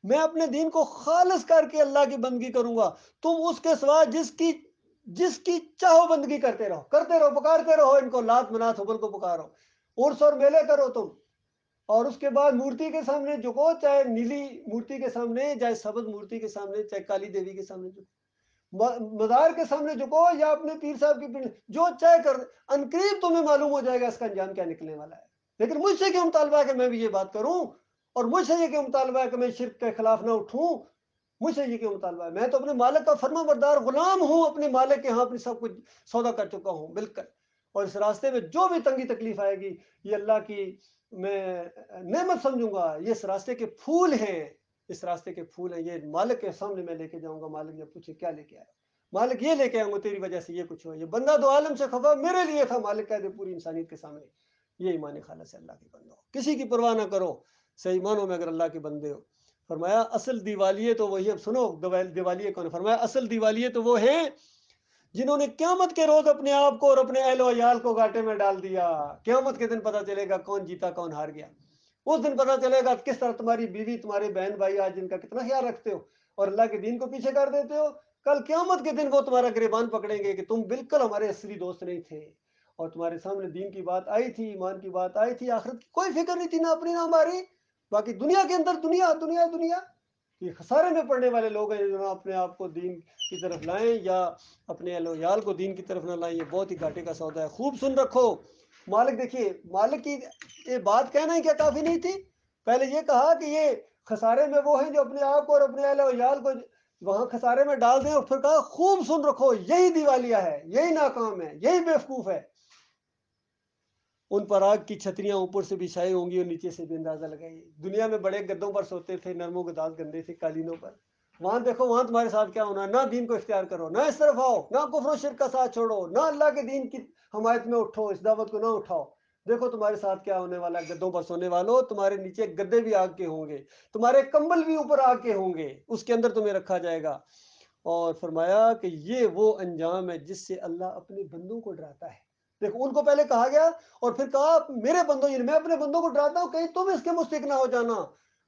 میں اپنے دین کو خالص کر کے اللہ کی بندگی کروں گا، تم اس کے سوا جس کی چاہو بندگی کرتے رہو، پکارتے رہو ان کو، لات منات حبل کو پکارو، عرس اور میلے کرو تم، اور اس کے بعد مورتی کے سامنے جھکو، چاہے نیلی مورتی کے سامنے، چاہے سبز مورتی کے سامنے، چاہے کالی دیوی کے سامنے جھکو، مزار کے سامنے جھکو، یا اپنے پیر صاحب کی جو چاہے کر، انقریب تمہیں معلوم ہو جائے گا اس کا انجام کیا نکلنے والا ہے۔ لیکن مجھ سے کیوں مطالبہ ہے کہ میں بھی یہ بات کروں، اور مجھ سے یہ کیوں مطالبہ ہے کہ میں شرک کے خلاف نہ اٹھوں، مجھ سے یہ کیوں مطالبہ ہے، میں تو اپنے مالک کا فرما بردار غلام ہوں، اپنے مالک کے ہاں اپنی سب کچھ سودا کر چکا ہوں بالکل، اور اس راستے میں جو بھی تنگی تکلیف آئے گی یہ اللہ کی میں نعمت سمجھوں گا، یہ اس راستے کے پھول ہیں، اس راستے کے پھول ہیں، یہ مالک کے سامنے میں لے کے جاؤں گا، مالک جب پوچھے کیا لے کے آیا، مالک یہ لے کے آؤں گا تیری وجہ سے یہ کچھ ہوا، یہ بندہ دو عالم سے خفا میرے لیے تھا، مالک کہہ دے پوری انسانیت کے سامنے، یہ ایمان خالص ہے اللہ کے بندو، کسی کی پرواہ نہ کرو، صحیح معنوں میں اگر اللہ کے بندے ہو۔ فرمایا اصل دیوالیے تو وہی، اب سنو دیوالیے کون، فرمایا اصل دیوالیے تو وہ ہیں جنہوں نے قیامت کے روز اپنے آپ کو اور اپنے اہل و عیال کو گاٹے میں ڈال دیا، قیامت کے دن پتہ چلے گا کون جیتا کون ہار گیا، اس دن پتہ چلے گا کس طرح تمہاری بیوی، تمہارے بہن بھائی آج جن کا کتنا خیال رکھتے ہو اور اللہ کے دین کو پیچھے کر دیتے ہو، کل قیامت کے دن وہ تمہارا گریبان پکڑیں گے کہ تم بالکل ہمارے اصلی دوست نہیں تھے، اور تمہارے سامنے دین کی بات آئی تھی، ایمان کی بات آئی تھی، آخرت کی کوئی فکر نہیں تھی، نہ اپنی نہ ہماری، باقی دنیا کے اندر دنیا دنیا دنیا، یہ خسارے میں پڑنے والے لوگ ہیں جو اپنے آپ کو دین کی طرف لائیں یا اپنے اہل و عیال کو دین کی طرف نہ لائیں، یہ بہت ہی گھاٹے کا سودا ہے۔ خوب سن رکھو، مالک دیکھیے، مالک کی یہ بات کہنا ہی کیا کافی نہیں تھی، پہلے یہ کہا کہ یہ خسارے میں وہ ہیں جو اپنے آپ کو اور اپنے اہل و عیال کو وہاں خسارے میں ڈال دیں، اور پھر کہا خوب سن رکھو یہی دیوالیہ ہے، یہی ناکام ہے، یہی بیوقوف ہے، ان پر آگ کی چھتریاں اوپر سے بچھائی ہوں گی اور نیچے سے بھی اندازہ لگائیے، دنیا میں بڑے گدوں پر سوتے تھے، نرم و گداز گندے تھے قالینوں پر، وہاں دیکھو وہاں تمہارے ساتھ کیا ہونا ہے، نہ دین کو اختیار کرو، نہ اس طرف آؤ، نہ کفر و شرک کا ساتھ چھوڑو، نہ اللہ کے دین کی حمایت میں اٹھو، اس دعوت کو نہ اٹھاؤ، دیکھو تمہارے ساتھ کیا ہونے والا ہے، گدوں پر سونے والوں، تمہارے نیچے گدے بھی آگ کے ہوں گے، تمہارے کمبل بھی اوپر آگ کے ہوں گے، اس کے اندر تمہیں رکھا جائے گا، اور فرمایا کہ یہ وہ انجام ہے جس سے اللہ اپنے بندوں کو ڈراتا ہے۔ دیکھو ان کو پہلے کہا گیا اور پھر کہا میرے بندوں، یعنی میں اپنے بندوں کو ڈراتا ہوں کہیں تم اس کے مشرک نہ ہو جانا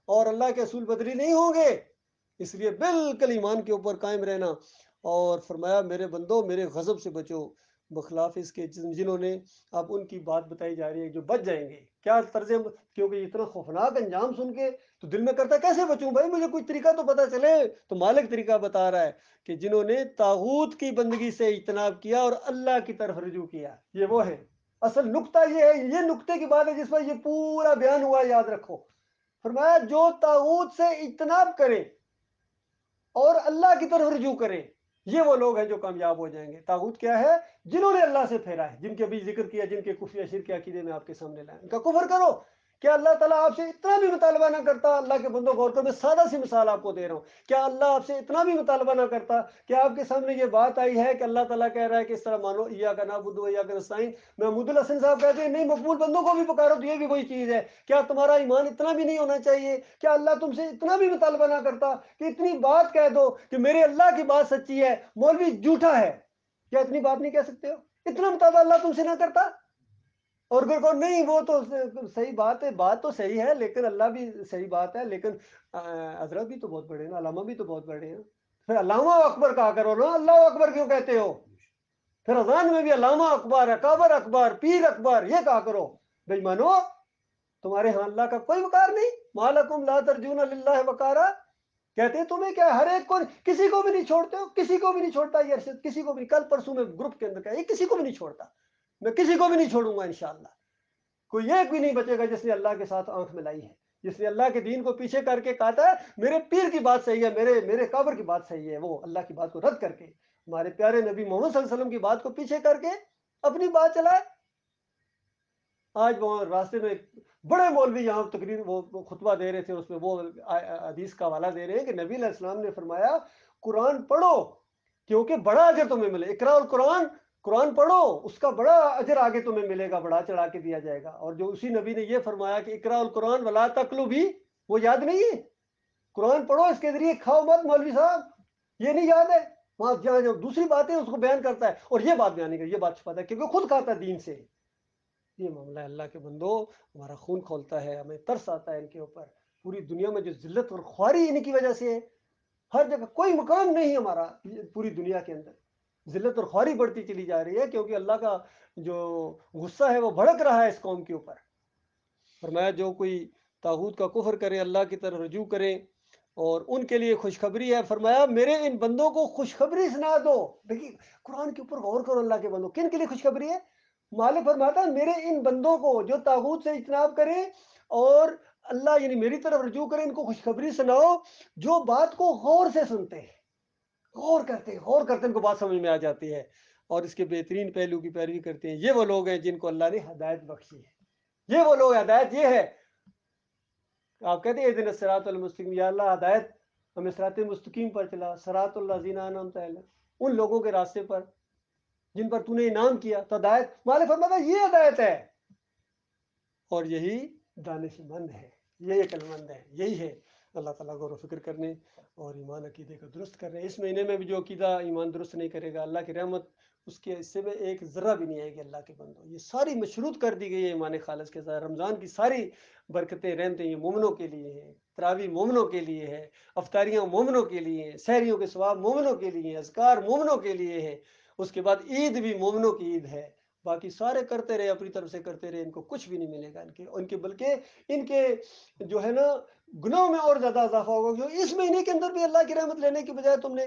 اور اللہ کے اصول بدری نہیں ہوں گے، اس لیے بالکل ایمان کے اوپر قائم رہنا، اور فرمایا میرے بندوں میرے غضب سے بچو، بخلاف اس کے جنہوں نے، اب ان کی بات بتائی جا رہی ہے جو بچ جائیں گے، کیا طرز، کیونکہ اتنا خوفناک انجام سن کے تو دل میں کرتا کیسے بچوں بھائی، مجھے کوئی طریقہ تو پتہ چلے، تو مالک طریقہ بتا رہا ہے کہ جنہوں نے طاغوت کی بندگی سے اجتناب کیا اور اللہ کی طرف رجوع کیا، یہ وہ ہے، اصل نقطہ یہ ہے، یہ نقطے کی بات ہے جس پر یہ پورا بیان ہوا، یاد رکھو، فرمایا جو طاغوت سے اجتناب کرے اور اللہ کی طرف رجوع کرے، یہ وہ لوگ ہیں جو کامیاب ہو جائیں گے۔ طاغوت کیا ہے؟ جنہوں نے اللہ سے پھیرا ہے، جن کے بھی ذکر کیا، جن کے کفر یا شرک کے عقیدے میں آپ کے سامنے لائے، ان کا کفر کرو، کیا اللہ تعالیٰ آپ سے اتنا بھی مطالبہ نہ کرتا؟ اللہ کے بندوں غور کرو، میں سادہ سی مثال آپ کو دے رہا ہوں، کیا اللہ آپ سے اتنا بھی مطالبہ نہ کرتا؟ کیا آپ کے سامنے یہ بات آئی ہے کہ اللہ تعالیٰ کہہ رہا ہے کہ اس طرح مانو، ایاک نعبد و ایاک نستعین، محمود الحسن صاحب کہتے ہیں نہیں، مقبول بندوں کو بھی پکارو تو یہ بھی وہی چیز ہے، کیا تمہارا ایمان اتنا بھی نہیں ہونا چاہیے؟ کیا اللہ تم سے اتنا بھی مطالبہ نہ کرتا کہ اتنی بات کہہ دو کہ میرے اللہ کی بات سچی ہے، مولوی جھوٹا ہے؟ کیا اتنی بات نہیں کہہ سکتے ہو؟ اتنا مطالبہ اللہ تم سے نہ کرتا؟ اور پھر کہو نہیں وہ تو صحیح بات ہے، بات تو صحیح ہے لیکن اللہ بھی صحیح بات ہے، لیکن حضرت بھی تو بہت بڑے ہیں نا، علامہ بھی تو بہت بڑے ہیں، پھر علامہ اکبر کہا کرو نا، اللہ اکبر کیوں کہتے ہو؟ پھر اذان میں بھی علامہ اکبر، اکابر اکبر، پیر اکبر یہ کہا کرو. بھائی مانو تمہارے ہاں اللہ کا کوئی وقار نہیں. مالکم لا ترجون للہ وقارا. کہتے ہیں تمہیں کیا ہر ایک کو، کسی کو بھی نہیں چھوڑتے ہو، کسی کو بھی نہیں چھوڑتا یہ ارشد، کسی کو بھی. کل پرسوں میں گروپ کے اندر کہا یہ کسی کو بھی نہیں چھوڑتا، میں کسی کو بھی نہیں چھوڑوں گا انشاءاللہ. کوئی ایک بھی نہیں بچے گا جس نے اللہ کے ساتھ آنکھ ملائی ہے، جس نے اللہ کے دین کو پیچھے کر کے کہا تھا میرے پیر کی بات صحیح ہے، میرے قبر کی بات صحیح ہے، وہ اللہ کی بات کو رد کر کے ہمارے پیارے نبی محمد صلی اللہ علیہ وسلم کی بات کو پیچھے کر کے اپنی بات چلائے. آج وہ راستے میں بڑے مولوی یہاں تقریر وہ خطبہ دے رہے تھے، اس میں وہ حدیث کا حوالہ دے رہے ہیں کہ نبی علیہ السلام نے فرمایا قرآن پڑھو کیونکہ بڑا اجر تمہیں ملے. اقرا القرآن، قرآن پڑھو اس کا بڑا اجر آگے تمہیں ملے گا، بڑھا چڑھا کے دیا جائے گا. اور جو اسی نبی نے یہ فرمایا کہ اقرا القرآن ولا تقلو بھی، وہ یاد نہیں ہے؟ قرآن پڑھو اس کے ذریعے کھاؤ مت مولوی صاحب، یہ نہیں یاد ہے؟ وہاں جہاں جو دوسری بات ہے اس کو بیان کرتا ہے اور یہ بات بیان نہیں کرتا، یہ بات چھپاتا ہے کیونکہ خود کھاتا ہے دین سے. یہ معاملہ ہے اللہ کے بندو، ہمارا خون کھولتا ہے، ہمیں ترس آتا ہے ان کے اوپر. پوری دنیا میں جو ذلت اور خواری ان کی وجہ سے ہے، ہر جگہ کوئی مقام نہیں ہمارا پوری دنیا کے اندر. ذلت اور خواری بڑھتی چلی جا رہی ہے کیونکہ اللہ کا جو غصہ ہے وہ بھڑک رہا ہے اس قوم کے اوپر. فرمایا جو کوئی طاغوت کا کفر کرے، اللہ کی طرف رجوع کرے اور ان کے لیے خوشخبری ہے. فرمایا میرے ان بندوں کو خوشخبری سنا دو. دیکھیے قرآن کے اوپر غور کرو، اللہ کے بندوں کن کے لیے خوشخبری ہے؟ مالک فرماتا ہے میرے ان بندوں کو جو طاغوت سے اجتناب کریں اور اللہ یعنی میری طرف رجوع کریں، ان کو خوشخبری سناؤ جو بات کو غور سے سنتے ہیں، غور کرتے ان کو بات سمجھ میں آ جاتی ہے اور اس کے بہترین پہلو کی پیروی کرتے ہیں. یہ وہ لوگ ہیں جن کو اللہ نے ہدایت بخشی ہے. یہ وہ لوگ، ہدایت یہ ہے. آپ کہتے ہیں اہدنا الصراط المستقیم، یا اللہ ہدایت ہمیں صراط مستقیم پر چلا، صراط الذین انعمت علیہم، ان لوگوں کے راستے پر جن پر تو نے انعام کیا. تو ہدایت مالک فرماتا ہے یہ ہدایت ہے اور یہی دانش مند ہے، یہی عقل مند ہے، یہی ہے. اللہ تعالیٰ غور و فکر کرنے اور ایمان عقیدے کو درست کرنے. اس مہینے میں بھی جو عقیدہ ایمان درست نہیں کرے گا، اللہ کی رحمت اس کے حصے میں ایک ذرہ بھی نہیں آئے گی. اللہ کے بندوں یہ ساری مشروط کر دی گئی ہے ایمان خالص کے ساتھ. رمضان کی ساری برکتیں رحمتیں یہ مومنوں کے لیے ہیں، تراویح مومنوں کے لیے ہے، افطاریاں مومنوں کے لیے ہیں، سحریوں کے ثواب مومنوں کے لیے ہیں، اذکار مومنوں کے لیے ہیں. اس کے بعد عید بھی مومنوں کی عید ہے. باقی سارے کرتے رہے، اپنی طرف سے کرتے رہے، ان کو کچھ بھی نہیں ملے گا ان کے بلکہ ان کے جو ہے نا گناہوں میں اور زیادہ اضافہ ہوگا. جو اس مہینے کے اندر بھی اللہ کی رحمت لینے کی بجائے تم نے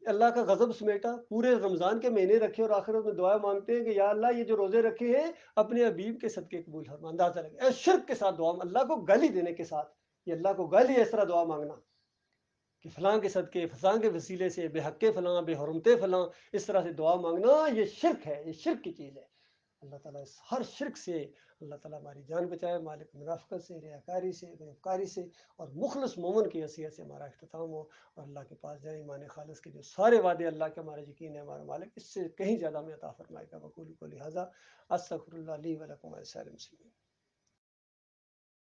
اللہ کا غضب سمیٹا. پورے رمضان کے مہینے رکھے اور آخرت میں دعا مانگتے ہیں کہ یا اللہ یہ جو روزے رکھے ہیں اپنے حبیب کے صدقے قبول فرما. اندازہ لگے شرک کے ساتھ دعا، اللہ کو گالی دینے کے ساتھ. یہ اللہ کو گالی ہے اس طرح دعا مانگنا کہ فلاں کے صدقے، فلاں کے وسیلے سے، بے حق فلاں، بے حرمت فلاں، اس طرح سے دعا مانگنا یہ شرک ہے، یہ شرک کی چیز ہے. اللہ تعالیٰ اس ہر شرک سے اللہ تعالیٰ ہماری جان بچائے. مالک منافقت سے، ریاکاری سے، بیوقاری سے اور مخلص مومن کی حیثیت سے ہمارا اختتام ہو اور اللہ کے پاس جائیں. ایمان خالص کے جو سارے وعدے اللہ کے ہمارا یقین ہے ہمارا مالک اس سے کہیں زیادہ ہمیں عطا فرمائے گا. وقول قولی ھذا استغفر اللہ لی ولکم ولسائر المسلمین.